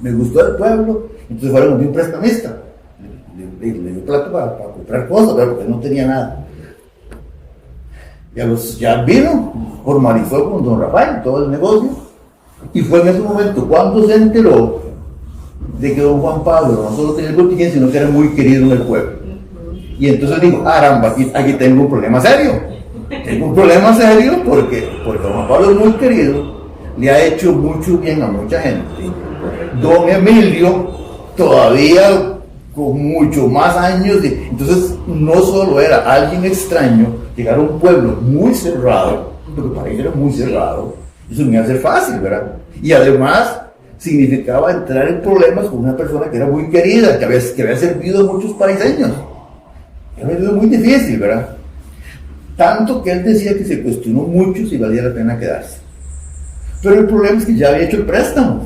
me gustó el pueblo, entonces fueron de un prestamista, le dio plata para comprar cosas, ¿verdad? Porque no tenía nada. Ya vino, formalizó con don Rafael todo el negocio, y fue en ese momento cuando se enteró de que don Juan Pablo no solo tenía el botiquín, sino que era muy querido en el pueblo. Y entonces dijo, caramba, aquí tengo un problema serio. Tengo un problema serio porque don Juan Pablo es muy querido, le ha hecho mucho bien a mucha gente. Don Emilio, todavía con mucho más años, entonces no solo era alguien extraño, llegar a un pueblo muy cerrado, porque para ellos era muy cerrado, eso no iba a ser fácil, ¿verdad? Y además significaba entrar en problemas con una persona que era muy querida, que había servido a muchos paiseños. Era muy difícil, ¿verdad? Tanto que él decía que se cuestionó mucho si valía la pena quedarse. Pero el problema es que ya había hecho el préstamo.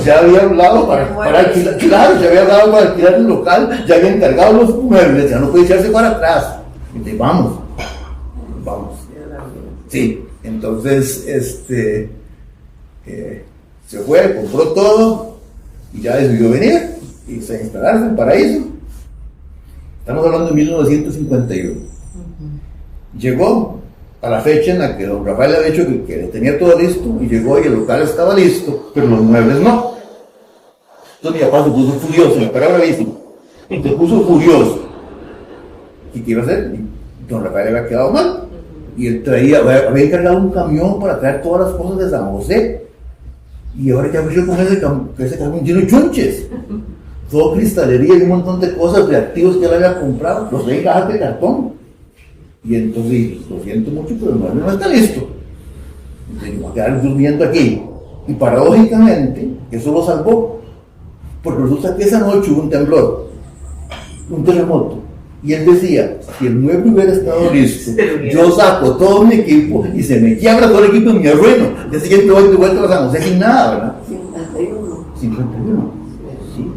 Ya había hablado para alquilar, claro, ya había hablado para alquilar el local, ya había encargado los muebles, ya no podía echarse para atrás. Entonces, vamos. Sí, entonces, se fue, compró todo y ya decidió venir y se instalarse en Paraíso. Estamos hablando de 1951. Llegó a la fecha en la que don Rafael había dicho que tenía todo listo y llegó y el local estaba listo, pero los muebles no. Entonces mi papá se puso furioso, me paraba bravísimo. Se puso furioso. ¿Y qué iba a hacer? Don Rafael había quedado mal. Y él había encargado un camión para traer todas las cosas de San José. Y ahora ya yo con ese camión lleno de chunches. Todo cristalería y un montón de cosas, reactivos que él había comprado, los de cajas de cartón. Y entonces, lo siento mucho, pero el mueble no está listo. Entonces, yo voy a quedar durmiendo aquí. Y paradójicamente, eso lo salvó. Porque resulta que esa noche hubo un temblor, un terremoto. Y él decía, si el mueble hubiera estado listo, yo saco todo mi equipo y se me quiebra todo el equipo y me arruino. El día siguiente voy de vuelta a San José sin nada, ¿verdad? 51. Sí.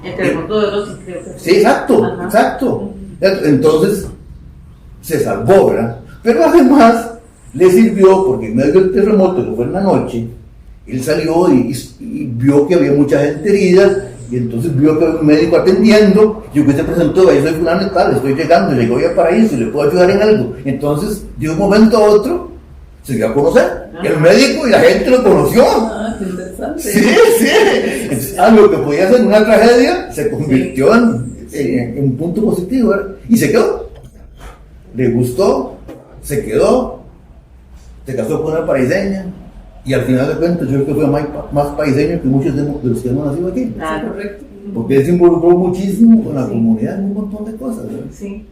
El terremoto de Rossi, creo que sí, exacto. Entonces, se salvó, ¿verdad? Pero además, le sirvió porque en medio del terremoto, que fue en la noche, él salió y vio que había mucha gente herida. Y entonces vio que había un médico atendiendo, y que se presentó, yo soy fulano y tal, estoy llegando, llegó a Paraíso, ¿le puedo ayudar en algo? Entonces, de un momento a otro, se dio a conocer. El médico y la gente lo conoció. Qué interesante. Sí. Entonces, algo que podía ser una tragedia, se convirtió en un punto positivo, ¿verdad? Y se quedó. Le gustó, se quedó, se casó con una paraiseña. Y al final de cuentas, yo creo que fue más paiseño que muchos de los que hemos nacido aquí. Ah, correcto. Porque él se involucró muchísimo con la comunidad en un montón de cosas, ¿verdad? Sí.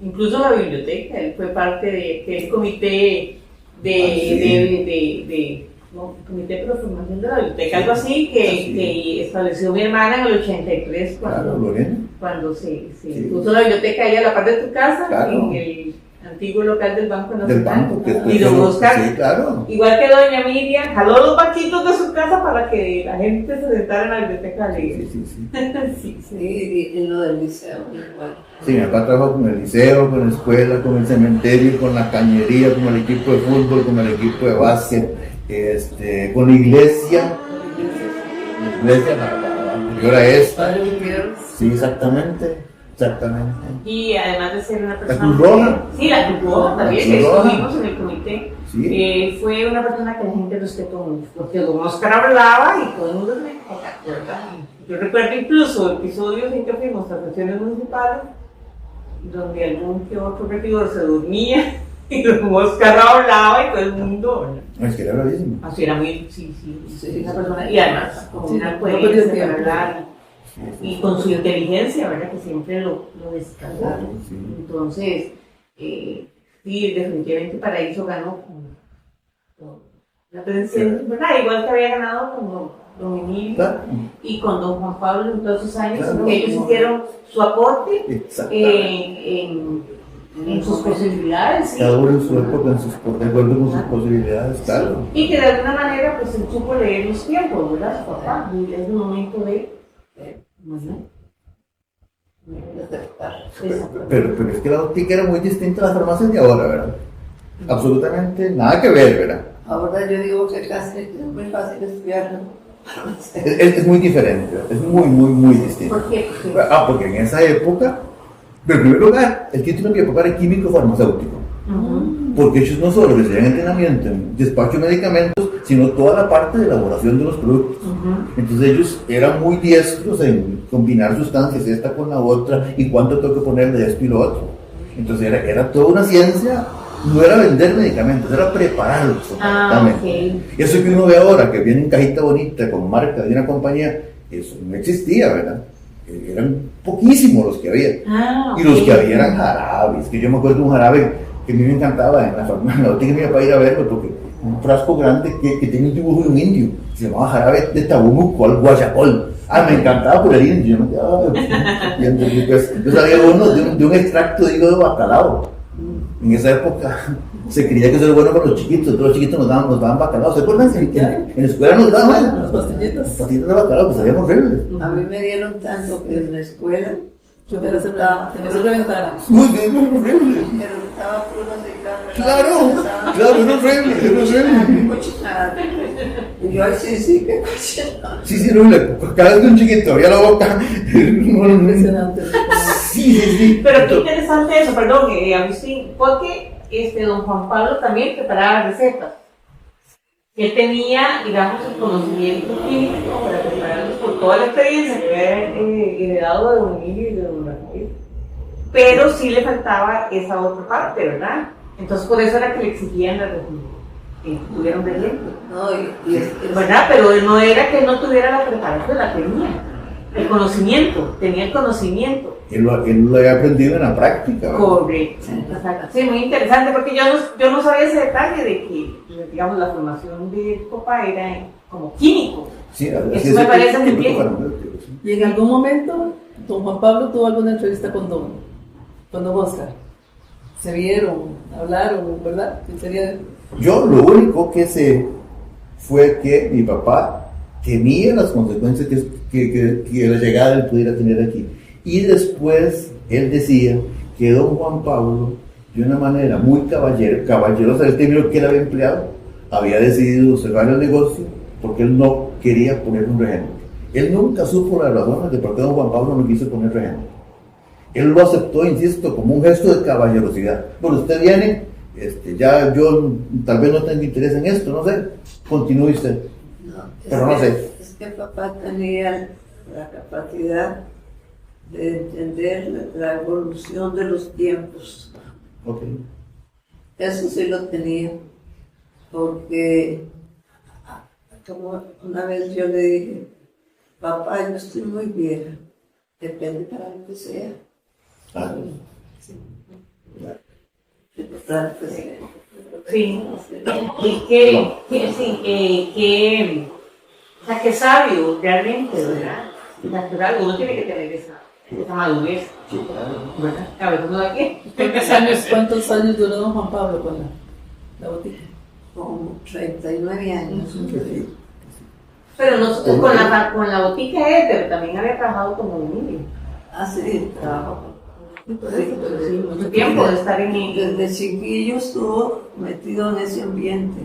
Incluso la biblioteca, él fue parte del comité de Comité de Formación de la Biblioteca, algo así que estableció mi hermana en el 83 cuando se puso la biblioteca ahí a la par de tu casa, en el antiguo local del Banco Nacional. Y don Oscar, igual que doña Miriam, jaló los banquitos de su casa para que la gente se sentara en la biblioteca a leer. Sí, y lo del liceo igual. Sí, mi papá trabajó con el liceo, con la escuela, con el cementerio, con la cañería, con el equipo de fútbol, con el equipo de básquet, con la iglesia. La iglesia, la anterior a esta. Sí, exactamente. Y además de ser una persona... ¿La Cruz Roja? Sí, la Cruz Roja también, que estuvimos en el comité. Sí. Fue una persona que la gente respetó mucho, porque don Oscar hablaba y todo el mundo se acuerda. Yo recuerdo incluso episodios en que fuimos a sesiones municipales, donde algún que otro regidor se dormía y don Oscar hablaba y todo el mundo... Es que era bravísimo. Así era muy... Sí, esa persona. Y además, con una coherencia para hablar. Y con su inteligencia, ¿verdad? Que siempre lo descargó. Entonces, sí, definitivamente Paraíso ganó con la presidencia, ¿verdad? Igual que había ganado con don Emilio y con don Juan Pablo en todos esos años, que ellos hicieron su aporte en sus posibilidades. Cada uno en su época, de acuerdo con sus posibilidades, claro. Y que de alguna manera, pues, él supo leer los tiempos, ¿verdad? Su papá, y es el momento de... Pero es que la óptica era muy distinta a las farmacias de ahora, ¿verdad? Absolutamente nada que ver, ¿verdad? Ahora yo digo que casi es muy fácil estudiar, ¿no? Es muy diferente, es muy distinto. ¿Por qué? Porque en esa época, en primer lugar, el título de mi papá era químico farmacéutico. Porque ellos no solo recibían entrenamiento en despacho de medicamentos, sino toda la parte de elaboración de los productos. Entonces ellos eran muy diestros en combinar sustancias, esta con la otra, y cuánto tengo que ponerle de esto y lo otro. Entonces era toda una ciencia, no era vender medicamentos, era prepararlos correctamente. Eso que uno ve ahora, que viene en cajita bonita, con marca de una compañía, eso no existía, ¿verdad? Eran poquísimos los que había. Y los que había eran jarabes, que yo me acuerdo de un jarabe que a mí me encantaba en la botica de mi papá ir a verlo, porque un frasco grande que tenía un dibujo de un indio, se llamaba jarabe de Tabunuco, al guayacol. Me encantaba por el indio, yo me quedaba viendo. Yo sabía uno de un extracto de hígado de bacalao. En esa época se creía que eso era bueno para los chiquitos, todos los chiquitos nos daban bacalao. ¿Se acuerdan? En la escuela nos daban las pastillitas de bacalao, que sabían horribles. A mí me dieron tanto que en la escuela yo me reventara. Muy horrible. Pero estaba puro de Claro, era horrible. Y yo, sí, qué cochinada. Sí, cada vez que un chiquito abría la boca. Impresionante. Sí. Pero qué interesante eso, perdón, Agustín, porque don Juan Pablo también preparaba recetas. Él tenía, digamos, el conocimiento químico para prepararlos por toda la experiencia que había heredado de don Emilio y de don Rafael. Pero sí le faltaba esa otra parte, ¿verdad? Entonces por eso era que le exigían que tuvieran de ejemplo. ¿Verdad? Pero no era que no tuviera la preparación, la tenía. El conocimiento, tenía el conocimiento. Él lo había aprendido en la práctica, ¿verdad? Correcto. Sí, muy interesante, porque yo no sabía ese detalle de que, digamos, la formación de papá era como químico. Sí, eso me parece muy bien. Y en algún momento, don Juan Pablo tuvo alguna entrevista con don Oscar. Se vieron, hablaron, ¿verdad? Yo lo único que sé fue que mi papá temía las consecuencias que la llegada de él pudiera tener aquí. Y después él decía que don Juan Pablo, de una manera muy caballerosa del término que él había empleado, había decidido cerrar el negocio porque él no quería poner un regente. Él nunca supo las razones de por qué don Juan Pablo no quiso poner regente. Él lo aceptó, insisto, como un gesto de caballerosidad. Bueno, usted viene, ya yo tal vez no tenga interés en esto, no sé, continúe usted. Pero no sé. Es que papá tenía la capacidad de entender la evolución de los tiempos. Okay. Eso sí lo tenía, porque como una vez yo le dije, papá, yo estoy muy vieja, depende para lo que sea. Sí. Para lo que sea. Sí. Y qué o sea, qué sabio, realmente, ¿verdad? Natural, uno tiene que tener esa madurez. ¿Verdad? A ver, uno de aquí. ¿Cuántos años duró don Juan Pablo con la botica? Como 39 años. Pero no, con la botica pero también había trabajado como niño. Ah, sí, trabajó. Sí, mucho tiempo de estar en Desde chiquillo estuvo metido en ese ambiente,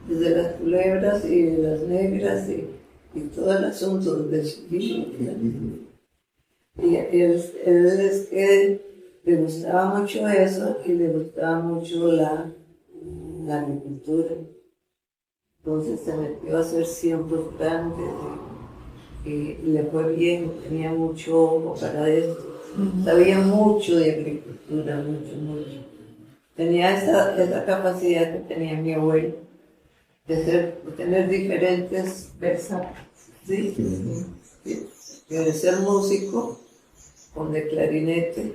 desde las culebras y las negras y todo el asunto desde chiquillo. Y él es que le gustaba mucho eso y le gustaba mucho la agricultura. Entonces se metió a hacer siembros grandes y le fue bien, tenía mucho ojo para eso. Sabía mucho de agricultura, mucho. Tenía esa capacidad que tenía mi abuelo de tener diferentes versátiles. Sí. Y de ser músico con de clarinete.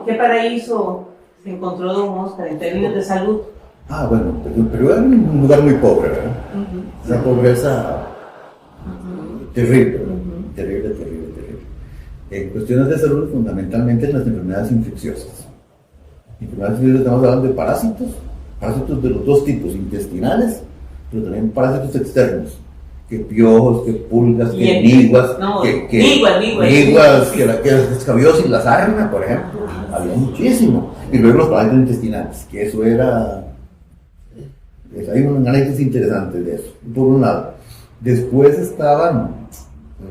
¿Qué paraíso se encontró don Oscar en términos de salud? Bueno, pero era un lugar muy pobre, ¿verdad? Una pobreza terrible. En cuestiones de salud, fundamentalmente en las enfermedades infecciosas. Enfermedades infecciosas, estamos hablando de parásitos de los dos tipos, intestinales, pero también parásitos externos, que piojos, que pulgas, que niguas, que la escabiosis, la sarna, por ejemplo, había muchísimo. Y luego los parásitos intestinales, que eso era... hay un análisis interesante de eso, por un lado. Después estaban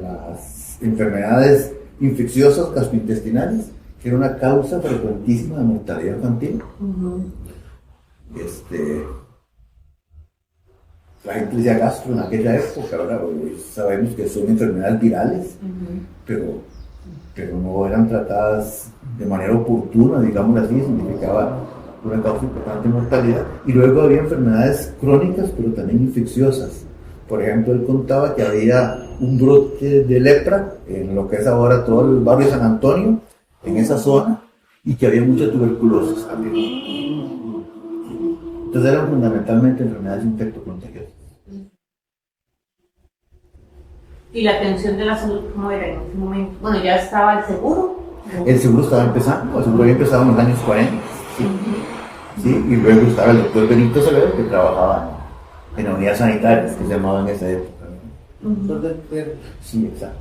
las enfermedades infecciosas gastrointestinales, que era una causa frecuentísima de mortalidad infantil. La gente decía gastro en aquella época, ahora sabemos que son enfermedades virales, pero no eran tratadas de manera oportuna, digamos así, significaba una causa importante de mortalidad. Y luego había enfermedades crónicas, pero también infecciosas. Por ejemplo, él contaba que había un brote de lepra en lo que es ahora todo el barrio de San Antonio, en esa zona, y que había mucha tuberculosis también. Entonces eran fundamentalmente enfermedades infectocontagiosas. ¿Y la atención de la salud cómo era en ese momento? Bueno, ya estaba el seguro. El seguro estaba empezando, el seguro había empezado en los años 40. Sí, y luego estaba el doctor Benito Acevedo, que trabajaba en la unidad sanitaria, que se llamaba en esa época. Sí, exacto.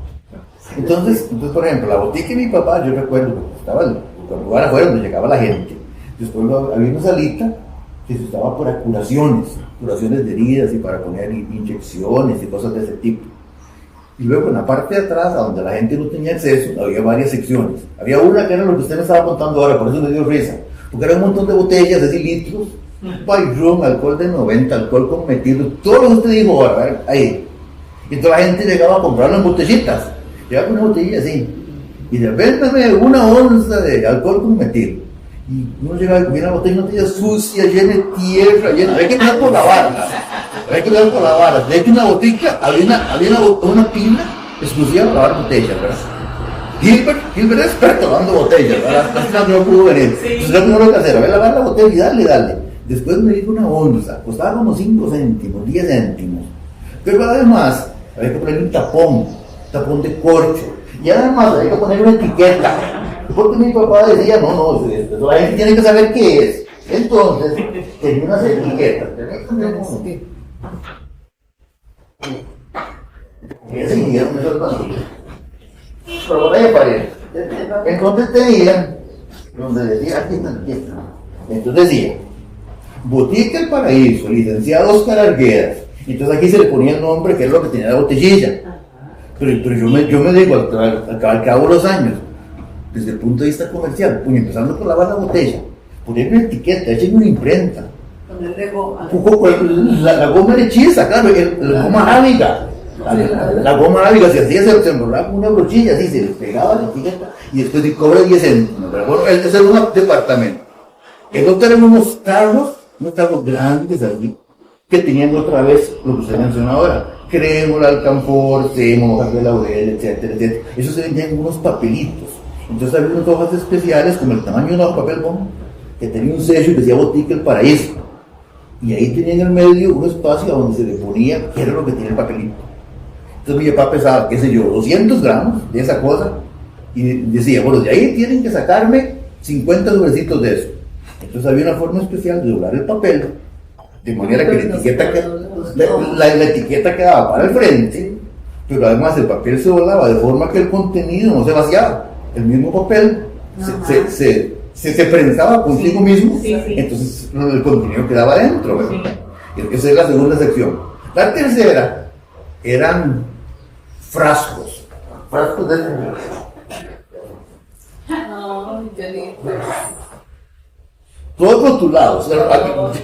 Entonces, por ejemplo, la botica de mi papá, yo recuerdo que estaba el lugar afuera donde llegaba la gente. Después había una salita que se usaba para curaciones de heridas y para poner inyecciones y cosas de ese tipo. Y luego en la parte de atrás, a donde la gente no tenía acceso, había varias secciones. Había una que era lo que usted me estaba contando ahora, por eso me dio risa. Porque era un montón de botellas de litros, rum, alcohol de 90, alcohol con metilo, todo lo que usted dijo ahora, ahí. Y toda la gente llegaba a comprarlo en botellitas. Llegaba con una botella así. Y de véndame una onza de alcohol con metilo. Y uno llegaba y comía una botella sucia, llena de tierra, había que dar por la vara. De hecho, una botica, había una pila exclusiva para lavar botellas, ¿verdad? Gilbert es experto lavando botellas, ¿verdad? Casi no pudo venir. Entonces lo primero que hacer, a ver, lavar la botella y dale. Después me dijo una onza, costaba como 5 céntimos, 10 céntimos. Pero además, había que ponerle un tapón de corcho. Y además había que ponerle una etiqueta. Porque mi papá decía, no, la gente tiene que saber qué es. Entonces, tenía unas etiquetas. Pero vaya pared. Entonces tenía, donde decía, aquí está. Entonces decía, Botica El Paraíso, licenciado Oscar Arguedas. Entonces aquí se le ponía el nombre, que es lo que tenía la botellilla. Pero yo me digo, al cabo de los años, desde el punto de vista comercial, empezando por lavar la botella, poner una etiqueta, echarle una imprenta. Ponerle goma. La goma era hechiza, claro, la goma arábiga. La goma arábiga se hacía, se enrolaba con una brochilla, así se le pegaba la etiqueta y después se cobra 10 céntimos. Pero bueno, ese era un departamento. Entonces tenemos unos tarros grandes aquí, que tenían otra vez lo que usted mencionó ahora: crémola, alcanfor, semo, hojas de laurel, etcétera. Eso se vendía en unos papelitos. Entonces había unas hojas especiales, como el tamaño de una hoja de papel bond, que tenía un sello que decía Botica El Paraíso. Y ahí tenía en el medio un espacio donde se le ponía qué era lo que tenía el papelito. Entonces mi papá pesaba, qué sé yo, 200 gramos de esa cosa, y decía, bueno, de ahí tienen que sacarme 50 sobrecitos de eso. Entonces había una forma especial de doblar el papel, de manera que la etiqueta quedaba para el frente, pero además el papel se doblaba de forma que el contenido no se vaciaba. El mismo papel se prensaba consigo mismo, entonces el contenido quedaba adentro, ¿verdad? Esa es la segunda sección. La tercera eran frascos de todos rotulados.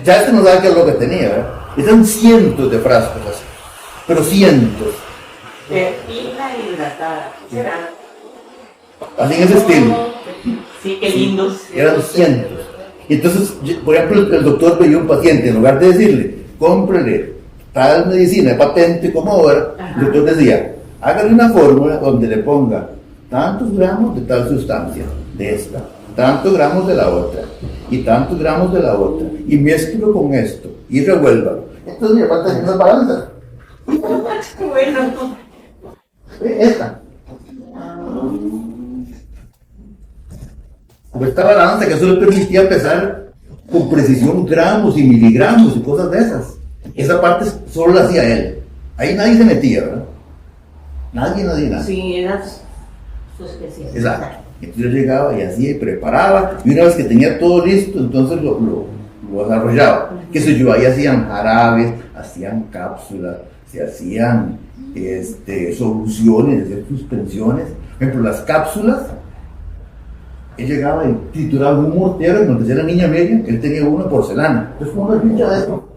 Ya este no sabe qué es lo que tenía, ¿verdad? Eran cientos de frascos así, pero cientos. Tequila hidratada. ¿Será? Así en ese estilo. Sí, qué lindos. Eran cientos. Y entonces, por ejemplo, el doctor veía un paciente, en lugar de decirle, cómprele tal medicina de patente como ahora, el doctor decía, hágale una fórmula donde le ponga tantos gramos de tal sustancia, de esta, tantos gramos de la otra, y tantos gramos de la otra, y mezclo con esto, y revuélvalo. Entonces mi papá está haciendo una balanza. Bueno. Esta. Esta balanza que eso le permitía pesar con precisión gramos y miligramos y cosas de esas. Esa parte solo la hacía él. Ahí nadie se metía, ¿verdad? Nadie. Sí, era su especialidad. Exacto. Entonces yo llegaba y hacía y preparaba, y una vez que tenía todo listo, entonces lo desarrollaba. Que sé yo, ahí hacían jarabes, hacían cápsulas, se hacían soluciones, hacían suspensiones. Por ejemplo, las cápsulas, él llegaba y trituraba un mortero, y cuando decía la niña media, él tenía una porcelana. Entonces, como una pincha de esto,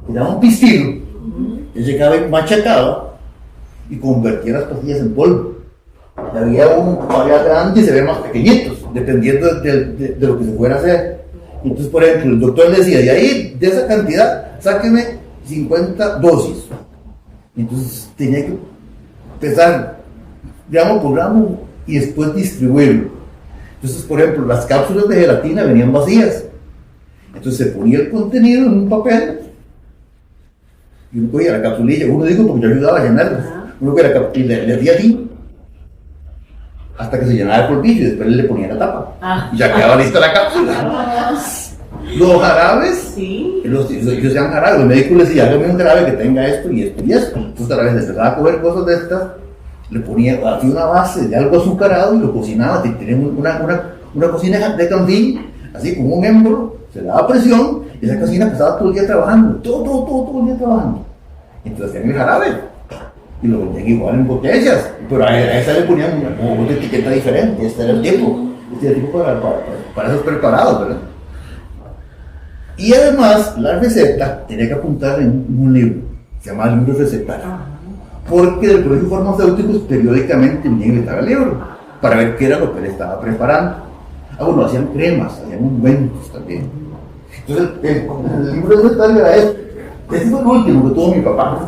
le daba un pistilo, él llegaba y machacaba y convertía las pastillas en polvo. Y había un variedad grande y se ve más pequeñitos, dependiendo de lo que se fuera a hacer. Entonces, por ejemplo, el doctor decía, de ahí, de esa cantidad, sáqueme 50 dosis. Entonces tenía que pesar gramo por gramo y después distribuirlo. Entonces, por ejemplo, las cápsulas de gelatina venían vacías. Entonces se ponía el contenido en un papel y uno cogía la capsulilla, uno digo porque yo ayudaba a llenarlas, uno cogía la capsulilla y le hacía así hasta que se llenaba el polvillo y después le ponía la tapa y ya quedaba lista la cápsula. Los jarabes, ellos hacían jarabes, el médico le decía, hágame un jarabe que tenga esto y esto y esto. Entonces a veces empezaba a coger cosas de estas, le ponía así una base de algo azucarado y lo cocinaba. Tenía una cocina de camping, así como un émbolo, se daba presión y esa cocina pasaba todo el día trabajando, todo el día trabajando. Entonces hacían el jarabe y lo vendían igual en botellas, pero a esa le ponían una etiqueta diferente. Este era el tipo para esos preparados, ¿verdad? Y además la receta tenía que apuntar en un libro, se llama libro recetario, porque del colegio farmacéutico periódicamente venía y estaba el libro para ver qué era lo que le estaba preparando. Bueno, hacían cremas, hacían ungüentos también. Entonces el libro recetario era este fue el último que tuvo mi papá,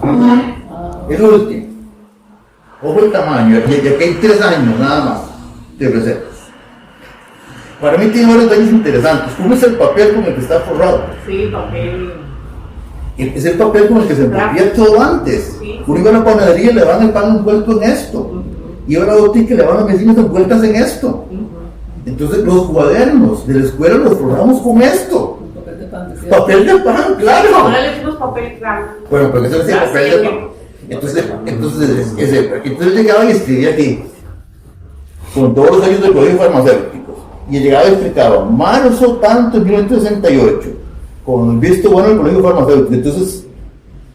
el último. Ojo el tamaño, y aquí hay 3 años nada más de recetas. Para mí tiene varios detalles interesantes. Uno es el papel con el que está forrado. Sí, papel. Es el papel con el que se envolvía todo antes. Uno iba a la panadería y le van el pan envuelto en esto. Iba a la botica y le van las medicinas envueltas en esto. Entonces los cuadernos de la escuela los forramos con esto. Papel de pan, claro. Ahora le decimos papel claro. Bueno, pero eso es papel de pan. Entonces llegaba y escribía aquí, con todos los años del colegio farmacéutico. Y llegaba y explicaba, marzo tanto en 1968, con el visto bueno del colegio farmacéutico. Entonces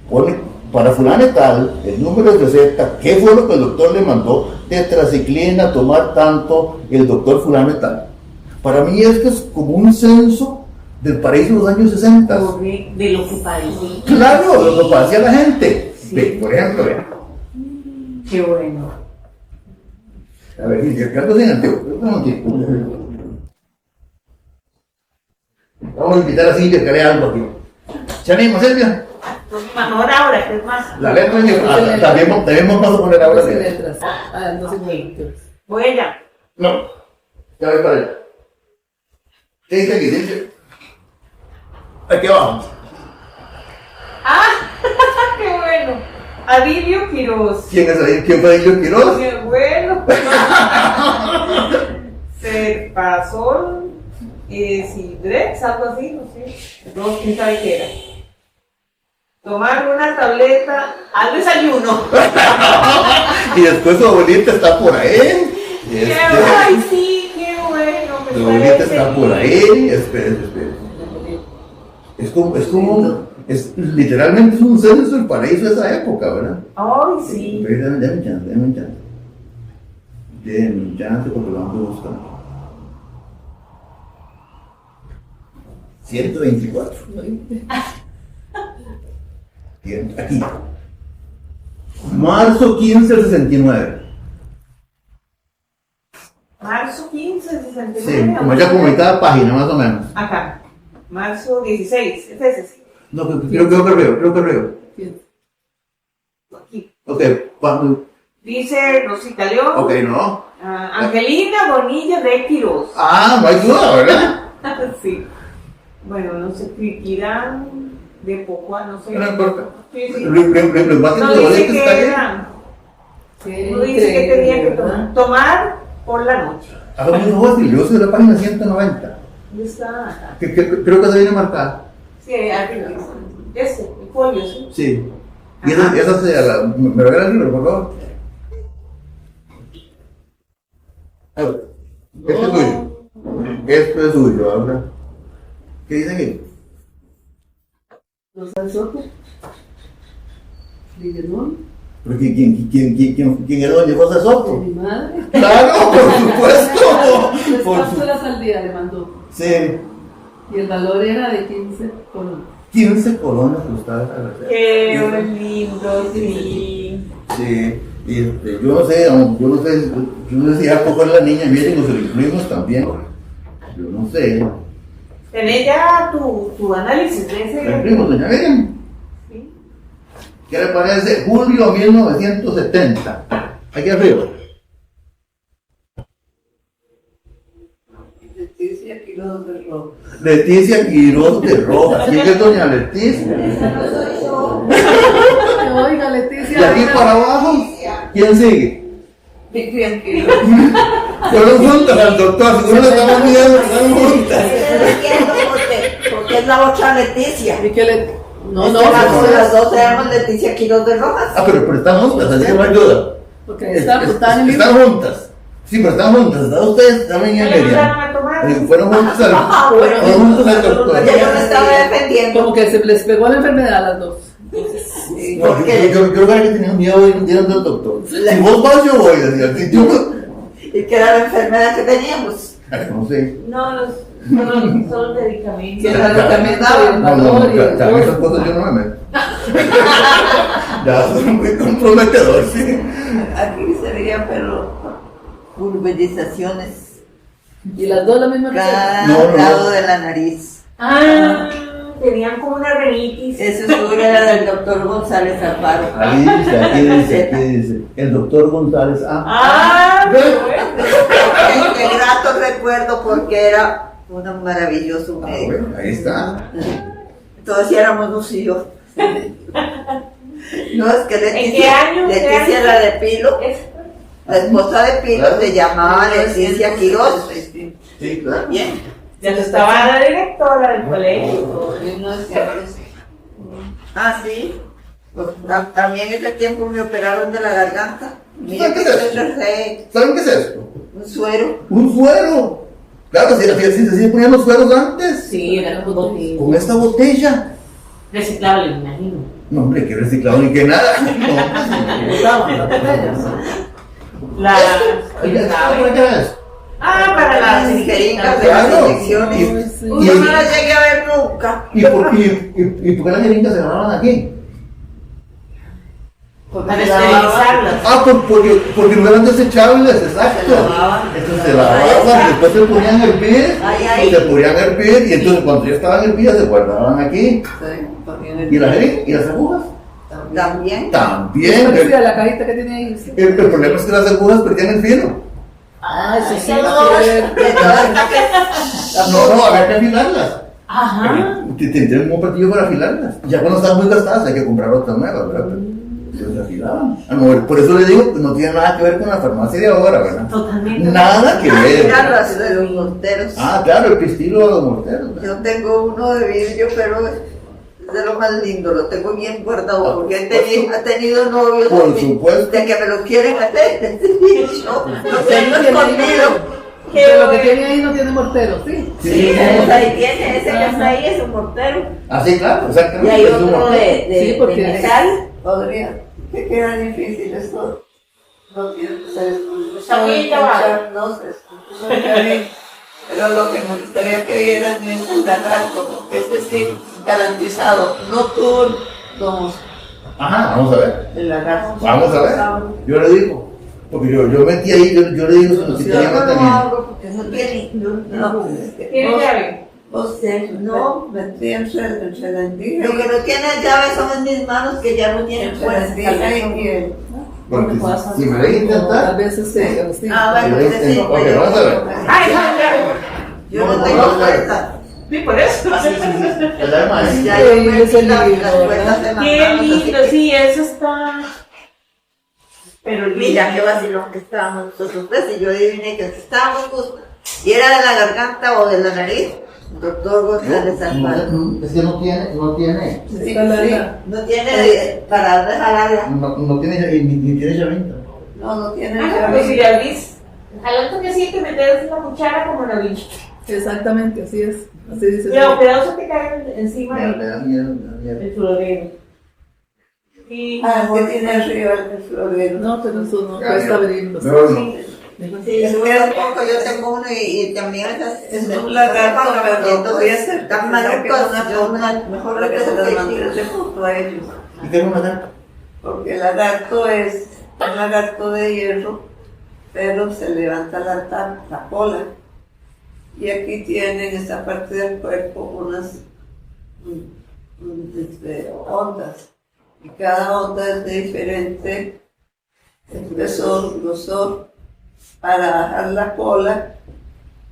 pone para fulano tal, el número de receta, qué fue lo que el doctor le mandó, tetraciclina, tomar tanto, el doctor fulano tal. Para mí esto es como un censo del paraíso de los años 60. De lo que padecía. Claro, de lo que padecía la gente. Ve, por ejemplo, vean. Qué bueno. A ver, Ricardo es antiguo, vamos a invitar a Silvia que lea algo aquí. ¿Se anima, Silvia? Mejor ahora, que es más. La letra también vamos a poner ahora. No sé. Voy allá. No. Ya voy para allá. ¿Qué dice aquí? Dice. Aquí abajo. ¡Qué bueno! Adilio Quiroz. ¿Quién es ahí? ¿Quién fue Adilio Quiroz? ¡Qué bueno! Serpazol, Sidrex, algo así, no sé. No, quién sabe qué era. Tomar una tableta al desayuno. Y después su abuelita está por ahí. ¡Ay, sí! ¡Qué bueno! Su abuelita está por ahí. Espera. Es literalmente es un censo del paraíso de esa época, ¿verdad? ¡Ay, sí! Deme un chance porque lo vamos a buscar. 124. Bien, aquí. Marzo 15 del 69. Marzo 15, 69. Sí, como ya como cada página más o menos. Acá. Marzo 16. ¿Es ese? Sí. No, creo que arriba. Aquí. Ok, cuando. Dice Rosita León. Ok, no. Angelina Bonilla de Quiroz. Ah, no hay duda, ¿verdad? Sí. Bueno, no sé, Criquirán de Pocuá, no sé. No importa. Sí, sí. Lo más No importante dice es que que está ahí. era. No dice que tenía que tomar por la noche. Ah, muy fácil, yo soy de la página 190. ¿Dónde está acá? Creo que se viene marcada. Sí, arriba. Ese, el folio, sí. Sí. Y esa se ¿me regalan el libro, por favor? A ver. Este es suyo. Esto es suyo, ahora. ¿Qué dice aquí? Rosa Soto, Villenón, ¿Pero quién era doña Rosa Soto? mi madre. ¡Claro, por supuesto! Las Por cápsulas al día le mandó. Sí. Y el valor era de 15 colones. 15 colones costadas a la fecha. Qué lindo, sí. Sí. Y yo no sé si ya poco la niña, miren, nos lo incluimos también. Yo no sé. ¿Tenés ya tu análisis de ese? La incluimos, doña Miriam. Sí. ¿Qué le parece? Julio 1970. Aquí arriba. Leticia Quiroz de Rojas. Leticia Quiroz de Rojas. ¿Quién es doña Leticia? Oiga, Leticia. Y aquí para abajo, ¿quién sigue? Leticia Quiroz. Fueron juntas al doctor, seguro le estaban mirando, fueron juntas. Estoy diciendo porque es la otra Leticia. ¿Y qué le.? No, Las dos se llaman Leticia Quiroz de Rojas. Ah, pero están juntas, así que no hay duda. Porque están en el Están juntas. Sí, pero están juntas. ¿Están ustedes también en ¿Le mandaron media? a tomar? Fueron juntas fueron juntas al doctor. Ya yo me estaba defendiendo. Como que se les pegó la enfermedad a las dos. Sí, No, porque- yo creo que tenían miedo y no dieron del doctor. Si vos vas, yo voy, decía. Si yo ¿Y qué era la enfermedad que teníamos? no sé. No, solo medicamentos. Sí, el medicamento y el No, valor y el ya esas cosas yo no me meto. Ya son muy comprometedor, sí. Aquí sería, pero pulverizaciones Y las dos la misma receta. cada No. lado de la nariz. Tenían como una renitis. Eso seguro era del doctor González Alfaro. Ahí dice, aquí dice. El doctor González. Qué bueno. Qué grato recuerdo porque era un maravilloso médico. Bueno, ahí está. Todos éramos los hijos. No, es que ¿En qué año? Leticia era de Pilo. La esposa de Pilo Claro. se llamaba Leticia Quiroz. Sí, claro. Bien. Ya estaba la directora del colegio. Ah, sí. Pues, también en ese tiempo me operaron de la garganta. Mira ¿Qué que es eso? ¿Saben qué es esto? un suero. Un suero. Claro, si se ponían los sueros antes. Sí, era como Con esta botella. reciclable, me imagino. No, hombre, que reciclado ni que nada. La. ¿Quién sabe? ¿Qué es? Para las jeringas de Claro. las inyecciones. Y- Yo no las llegué a ver nunca. ¿Y por qué las jeringas se grababan aquí? Para esterilizarlas. Porque no eran desechables, exacto. Entonces se lavaban, después se ponían a hervir, Ay. se ponían a hervir, y entonces cuando ya estaban hervidas se guardaban aquí. ¿Y las jeringas? ¿Y las agujas? También. También. Parecía la cajita que tiene ahí. ¿sí? El problema es que las agujas perdían el filo. Ah, eso sí, No, cierto. No, había que afilarlas. Ajá. Tendrían un partido para afilarlas. Ya cuando estaban muy gastadas hay que comprar otras nuevas, ¿verdad? Pero se afilaban. Por eso les digo que no tiene nada que ver con la farmacia de ahora, ¿verdad? Totalmente. Nada que ver. Mira las de los morteros. Ah, claro, el pistilo de los morteros. ¿verdad? Yo tengo uno de vidrio, pero es de lo más lindo, lo tengo bien guardado porque ha tenido novios Por de, supuesto. de que me lo quieren hacer. Yo lo tengo escondido. Que lo que tiene ahí no tiene mortero, ¿sí? Sí, ahí tiene, ese que está ahí es un mortero. Ah, sí, claro, Y exactamente. hay es un otro mortero. Sí, porque- de metal. Podría, que queda difícil esto. No quiero que se Está muy acabado. no se escucha bien. Pero lo que me gustaría que vieran es un lagarto, porque este sí, garantizado, no turno, Ajá, vamos a ver. el lagarto. Vamos a ver. Yo le digo. Porque yo metí ahí, yo le digo si Yo tenía no lo mantenimiento. hago porque no tiene, no, es que ¿Tiene vos- llave? vos no, metí entre la endija. Lo que no tiene llave son en mis manos que ya no tienen fuerza. Porque ¿Dónde pasa? si me voy a Tal intentar. vez Agustín. Bueno, Sí, usted sí, ok, pero vamos a ver. Ay, no, yo no No, tengo no, no. fuerza. sí, por eso. El arma es- Ya yo Sí, me ese las libro, fuerzas de las Qué manos, así lindo, que- sí, eso está. Pero Mira qué vacilón que estábamos nosotros tres y yo adiviné que estábamos justo. Y era de la garganta o de la nariz, doctor González Alfaro. Es que no tiene, Sí, Está la- sí, no tiene para dejar no tiene, ni tiene llavita. no tiene Ah, pues si la abrís, al otro que sí que metes la cuchara como la vi. Exactamente, así es. Así dice. Pero cuidado se te cae encima Me da miedo, me da miedo. del florero. Sí. Ah, que tiene arriba el florero. No, pero eso no cuesta abrirlo. Mejor no. Sí, yo tengo uno y también es un lagarto, pero podría ser tan malucos, mejor lo que se las mantiene junto a ellos. ¿Y qué es una gata? Porque el lagarto es un lagarto de hierro, pero se levanta la cola. Y aquí tiene en esta parte del cuerpo unas ondas. Y cada onda es de diferente espesor, grosor, para bajar la cola,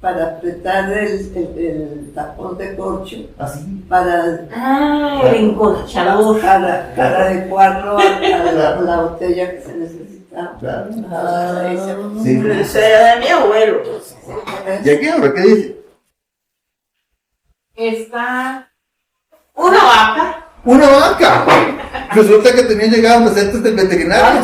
para apretar el tapón de corcho, Así. para Ah, el encorchador. para adecuarlo a la botella que se necesitaba. Claro. Sí. Sí. Eso era de mi abuelo. ¿Y aquí ahora qué dice? Está una vaca. ¡Una vaca! Resulta que tenían llegado recetas del Ah, veterinario.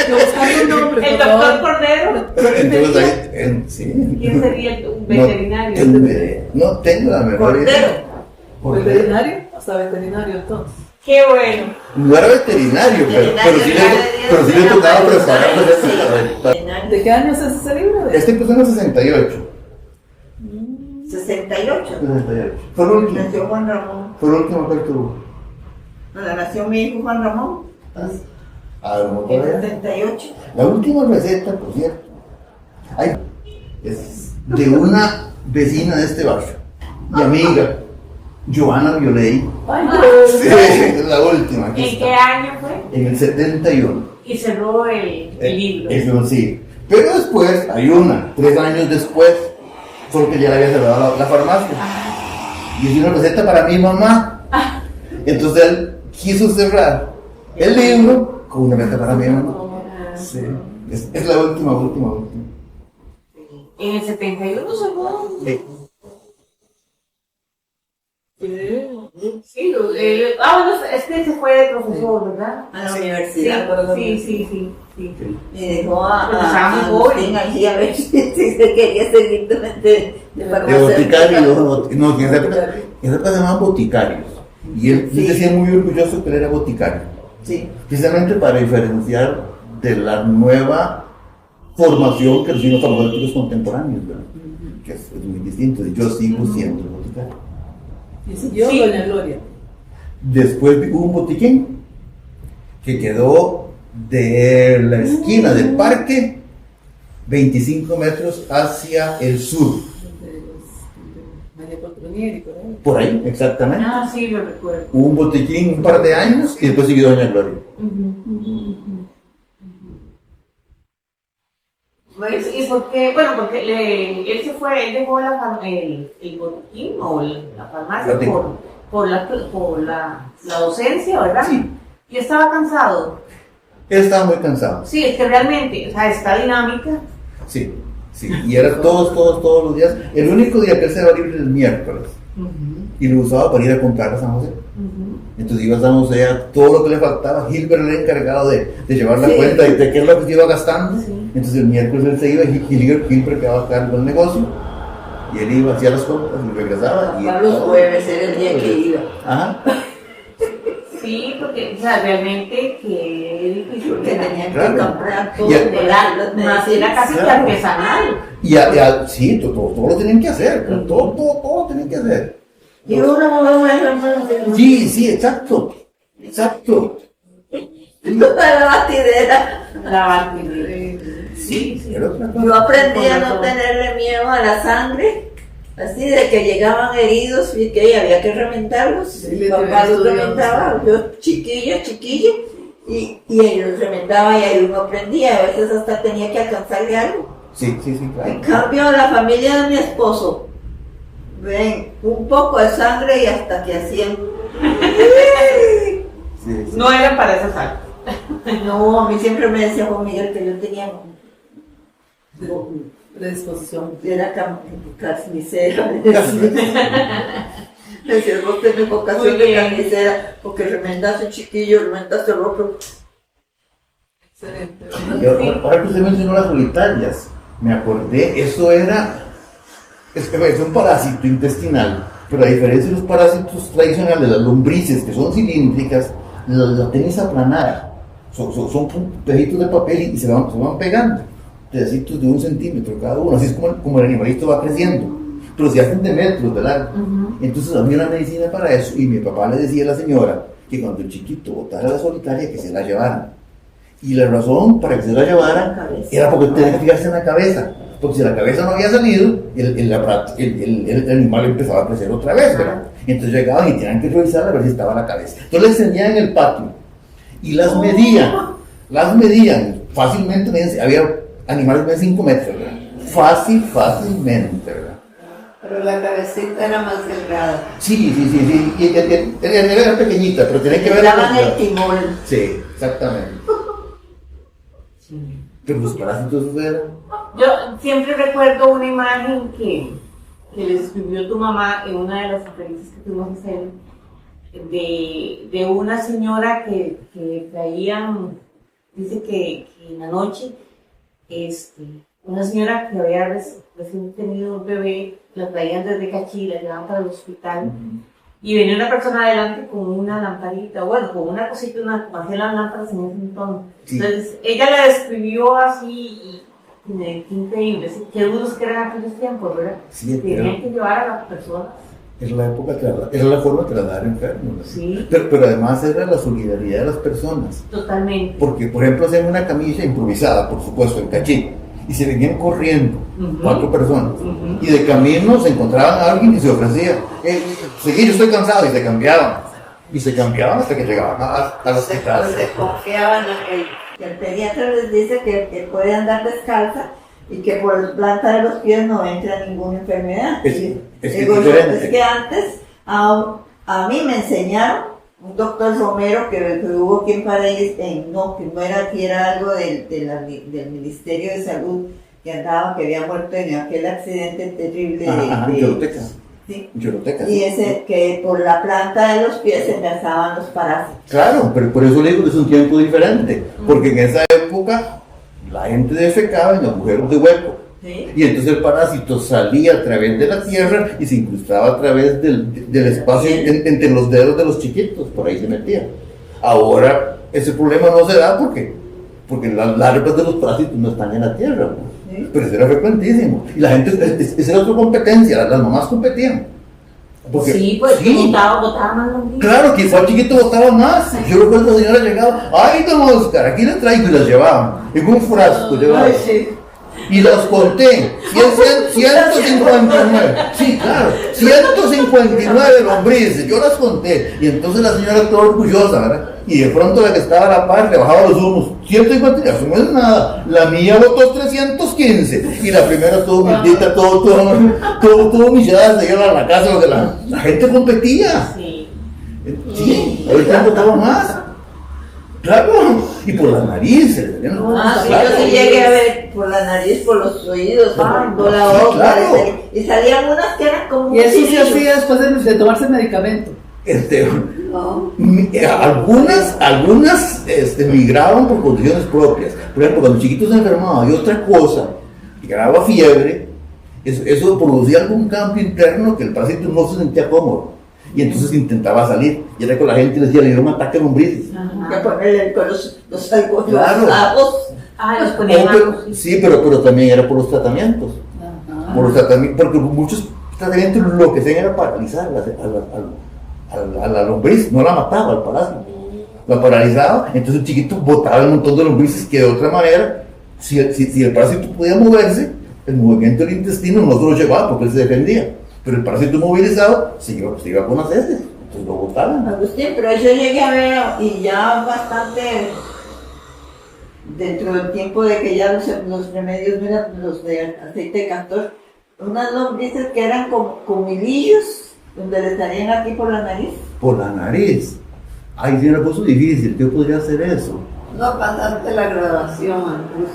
yo buscando un nombre, El por doctor favor. Cordero. Entonces ahí, sí. ¿Quién sería un veterinario? No tengo la mejor idea. Cordero. ¿Veterinario? Hasta veterinario, entonces. Qué bueno. No era veterinario, pero sí le tocaba preparar recetas. ¿De qué años es ese libro? Este empezó en el 68. 68. 68. Fue el último. Nació Juan Ramón. Fue el último que tuvo. No, nació mi hijo Juan Ramón. A lo mejor En era. 78. La última receta, por cierto, ay, es de una vecina de este barrio, mi amiga, Joana Violey. Ay, Sí, es la última. Aquí ¿En está. qué año fue? En el 71. Y cerró el libro. Eso sí. Pero después hay una, 3 años después, porque ya le había cerrado la farmacia. Y es una receta para mi mamá. Entonces él quiso cerrar el libro con una receta para mi mamá. Sí. Es la última. En el 71 cerró. Sí, bueno, es que se fue de profesor, ¿verdad? A la Sí, universidad. sí. Me dejó a Porque estaba muy joven. Agustín allí a ver si se quería seguir de De farmacéutica. boticario. No, en esa época se llamaban boticarios. Y él Sí. decía muy orgulloso que él era boticario. Sí. Precisamente para diferenciar de la nueva formación que reciben los farmacéuticos contemporáneos, ¿verdad? Que es muy distinto. Y yo sigo siendo boticario. y siguió Sí. Doña Gloria. Después hubo un botiquín que quedó de la esquina del parque 25 metros hacia el sur. María Poltronieri, por ahí. Por ahí, exactamente. Ah, sí, lo recuerdo. Hubo un botiquín un par de años y después siguió Doña Gloria. Pues, ¿y por qué? Bueno, porque él se fue, él dejó el botiquín o la farmacia por la docencia, ¿verdad? Sí. Y estaba cansado. Él estaba muy cansado. Sí, es que realmente, o sea, esta dinámica. Sí, sí. Y era todos los días. El único día que él se va libre el miércoles. Y lo usaba para ir a comprar a San José. Entonces iba a San José a todo lo que le faltaba. Gilbert era el encargado de llevar la cuenta de qué es lo que se iba gastando. Sí. Entonces el miércoles él se iba y Gilbert quedaba a cargo del negocio. Y él iba, hacía las compras y regresaba. Y los jueves era el día que iba. Ajá. Sí, porque, o sea, realmente que es difícil. Que tenía que comprar todo. Era casi que artesanal. Sí, todo lo tenían que hacer. Todo lo tenían que hacer. Y uno Sí, exacto. La batidera. La batidera. Sí. Yo aprendí a no tenerle miedo a la sangre, así de que llegaban heridos y que había que reventarlos. Mi papá los reventaba, yo chiquillo, y ellos rementaban y ahí uno aprendía, a veces hasta tenía que alcanzarle algo. Sí, claro. En cambio, la familia de mi esposo, ven, un poco de sangre y hasta que hacían. Sí. No eran para esas algo. No, a mí siempre me decía Juan Miguel que yo tenía predisposición. Era carnicera. Me decía, vos tenés vocación de carnicera, porque remendaste chiquillo, remendaste el otro. Excelente. Ahora que usted mencionó las solitarias, me acordé, es un parásito intestinal, pero a diferencia de los parásitos tradicionales, las lombrices, que son cilíndricas, la tenis aplanada. Son pedacitos de papel y se van pegando, pedacitos de 1 centímetro cada uno, así es como el animalito va creciendo, pero se hacen de metros de largo. Entonces había una medicina para eso y mi papá le decía a la señora que cuando el chiquito botara la solitaria que se la llevaran, y la razón para que se la llevaran era porque tenía que fijarse en la cabeza, porque si la cabeza no había salido, el animal empezaba a crecer otra vez, ¿verdad? Entonces llegaban y tenían que revisar a ver si estaba la cabeza. Entonces les encendían en el patio y las medían fácilmente. Había animales de 5 metros, ¿verdad? Fácilmente, ¿verdad? Pero la cabecita era más delgada. Sí, y era pequeñita, pero tenía que ver. Daban el timón. Sí, exactamente. Pero los parásitos eran. Yo siempre recuerdo una imagen que le escribió tu mamá en una de las entrevistas que tuvimos que hacer, de una señora que traían, dice que en la noche, una señora que había recién tenido un bebé, la traían desde Cachi, la llevaban para el hospital, y venía una persona adelante con una lamparita, bueno, con una cosita, como hacían las lámparas en ese entonces. Sí. Entonces, ella la describió así, y qué increíble, qué duros que eran aquellos tiempos, ¿verdad? Sí, tenían que llevar a las personas. Era la época, era la forma de trasladar enfermos. Sí. Pero además era la solidaridad de las personas. Totalmente. Porque, por ejemplo, hacían una camilla improvisada, por supuesto, en Cachi, y se venían corriendo 4 personas. Y de camino se encontraban a alguien y se ofrecía, seguí, yo estoy cansado, y se cambiaban. Y se cambiaban hasta que llegaban a las hospital. Se confiaban que el pediatra les dice que puede andar descalza y que por la planta de los pies no entra ninguna enfermedad. Es que antes a mí me enseñaron un doctor Romero que hubo aquí en Paraíso, que no era aquí, era algo del Ministerio de Salud, que había muerto en aquel accidente terrible Sí. Y ese que por la planta de los pies se empezaban los parásitos. Claro, pero por eso le digo que es un tiempo diferente, porque en esa época la gente defecaba en agujeros de hueco. ¿Sí? Y entonces el parásito salía a través de la tierra y se incrustaba a través del espacio entre los dedos de los chiquitos, por ahí se metía. Ahora ese problema no se da porque las larvas de los parásitos no están en la tierra, ¿no? ¿Sí? Pero eso era frecuentísimo. Y la gente, esa era otra competencia, las mamás competían. Porque, sí, pues botaba más lombrices. Claro, que cual chiquito botaba más. Yo recuerdo que la señora llegaba, ay, don Oscar, aquí le traigo, y las llevaban en un frasco, llevaban. Sí. Y las conté, 159, sí, claro, 159 lombrices, yo las conté. Y entonces la señora toda orgullosa, ¿verdad? y de pronto la que estaba a la par le bajaba los humos, 150, eso no es nada. La mía votó 315 y la primera todo maldita, todo humillada, se lleva a la casa donde la gente competía. Sí, ahorita votaba más. Claro, y por la nariz. Sí, yo sí llegué a ver por la nariz, por los oídos, por la boca, claro. Y salían unas que eran como... Y eso se hacía después de tomarse el medicamento. No. Algunas migraban por condiciones propias. Por ejemplo, cuando el chiquito se enfermaba y otra cosa, y ganaba fiebre, eso producía algún cambio interno que el parásito no se sentía cómodo. Y entonces intentaba salir. Y era que la gente le decía, le dio un ataque de lombrices. Que ponerle con los ajos. Los ponían ajos. Sí, pero también era por los tratamientos. Por los tratamientos, porque muchos tratamientos lo que hacían era paralizar a la lombriz, no la mataba al parásito. La paralizaba, entonces el chiquito botaba un montón de lombrices que de otra manera, si el parásito podía moverse, el movimiento del intestino no se lo llevaba porque él se defendía. Pero el parásito movilizado se iba con las heces, entonces lo botaban. Agustín, pero yo llegué a ver, y ya bastante, dentro del tiempo de que ya los remedios no eran los de aceite de castor, unas lombrices que eran con hilillos, donde le salían aquí por la nariz. Por la nariz. Ay, sí, me puso difícil, ¿qué podría hacer eso? No pasaste la graduación.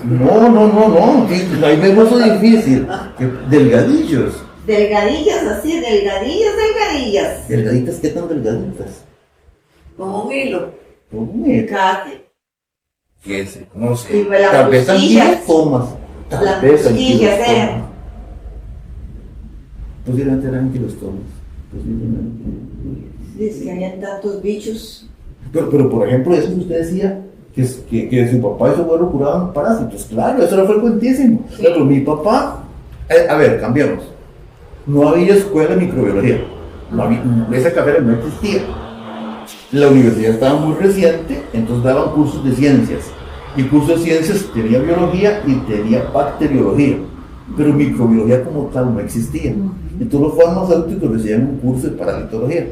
No, sí, ahí me puso difícil. Delgadillos. Delgadillas, así, delgadillas. ¿Delgaditas? ¿Qué tan delgaditas? Como un hilo. Casi. ¿Qué sé? No Y sé. las Tal vez costillas. anquilostomas. Las costillas eran. Posiblemente eran anquilostomas. Dice que habían tantos bichos. Pero por ejemplo, eso que usted decía, que su papá y su abuelo curaban parásitos. Claro, eso era frecuentísimo. Sí. Pero mi papá, a ver, cambiamos. No había escuela de microbiología. No había, esa carrera no existía. La universidad estaba muy reciente, entonces daban cursos de ciencias. Y cursos de ciencias tenía biología y tenía bacteriología. Pero microbiología como tal no existía. Entonces los farmacéuticos recibían un curso de parasitología.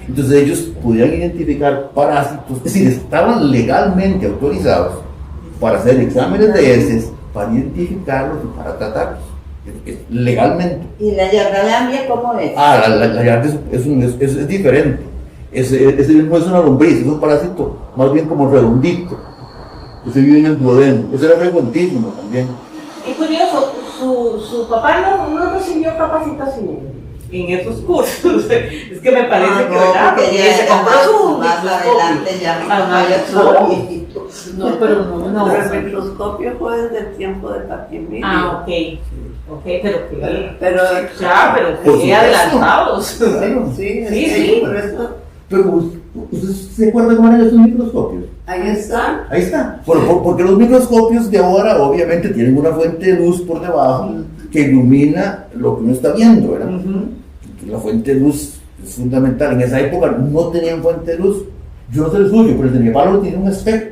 Entonces ellos podían identificar parásitos, es decir, estaban legalmente autorizados para hacer exámenes de heces, para identificarlos y para tratarlos. Legalmente. ¿Y la yardalamia cómo es? La yarda es diferente. Ese no es una lombriz, es un parásito más bien como redondito. Ese vive en el duodeno. Ese era frecuentísimo también. Es curioso, su papá no recibió capacitación en esos cursos. Es que me parece que ¿verdad? Porque Porque se compró su más adelante ya mi papá ya estuvo viejito. No, pero no. Pero el microscopio fue desde el tiempo de Paquimilio. Ok, pero que... Pero pero Por que supuesto. adelantados. Claro. Sí. Por eso, Pero ¿usted se acuerda cómo eran estos microscopios? ahí está. Ahí está. Porque los microscopios de ahora obviamente tienen una fuente de luz por debajo que ilumina lo que uno está viendo, ¿verdad? La fuente de luz es fundamental. En esa época no tenían fuente de luz. Yo no sé el suyo, pero el de mi papá tiene un espejo.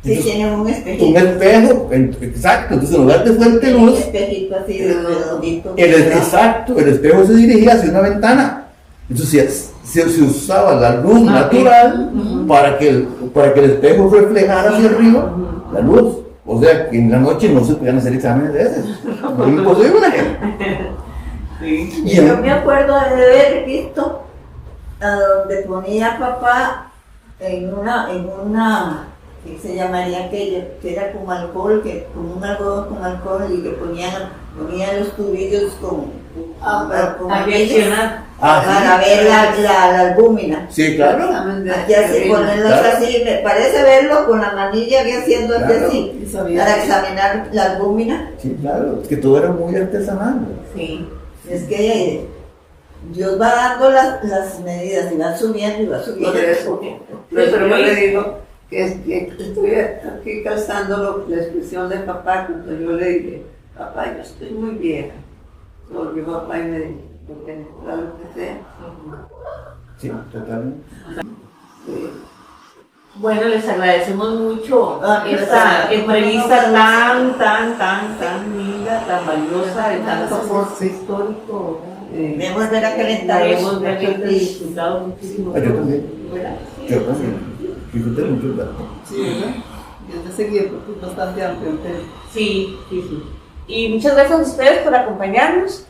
Sí, Entonces, tiene un espejo. un espejo, exacto. Entonces en lugar de fuente de Un luz, espejito así de redondito. exacto, el espejo se dirigía hacia una ventana. Entonces se usaba la luz natural para que el espejo reflejara hacia arriba la luz. O sea que en la noche no se podían hacer exámenes de esos. No es imposible. Sí. Y Yo me acuerdo de haber visto a donde ponía papá en una que se llamaría aquella, que era con alcohol, con un algodón con alcohol y que ponían los tubillos con Aviacionar. para ver la albúmina. Sí, claro. Aquí así, ponerlos así, me parece verlo con la manilla que haciendo Claro. así, para examinar la albúmina. Sí, claro. Es que todo era muy artesanal. Sí. Es que Dios va dando las medidas y va subiendo y va subiendo. Por eso, pero yo le digo que estoy aquí calzando la expresión de papá cuando yo le dije, papá, yo estoy muy vieja. Volvió papá y me dijo, porque claro que sea. Sí, totalmente. Sí. Bueno, les agradecemos mucho Gracias. esta entrevista tan linda, tan valiosa, de tanto aporte histórico. Debemos ver a calentar Debemos ver que disfrutado muchísimo. Yo también. ¿Verdad? Yo también. disfruté mucho el dato. Sí, ¿verdad? Y es de seguir porque es bastante amplio el tema. Sí, sí, sí. Y muchas gracias a ustedes por acompañarnos.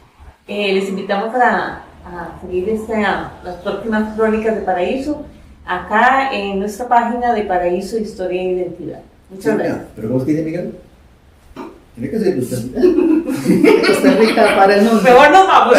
Les invitamos a seguir las próximas crónicas de Paraíso acá en nuestra página de Paraíso, Historia e Identidad. Muchas gracias. ¿Pero cómo es que dice Miguel? Tiene que ser usted. Costa Rica para el mundo. Mejor nos vamos.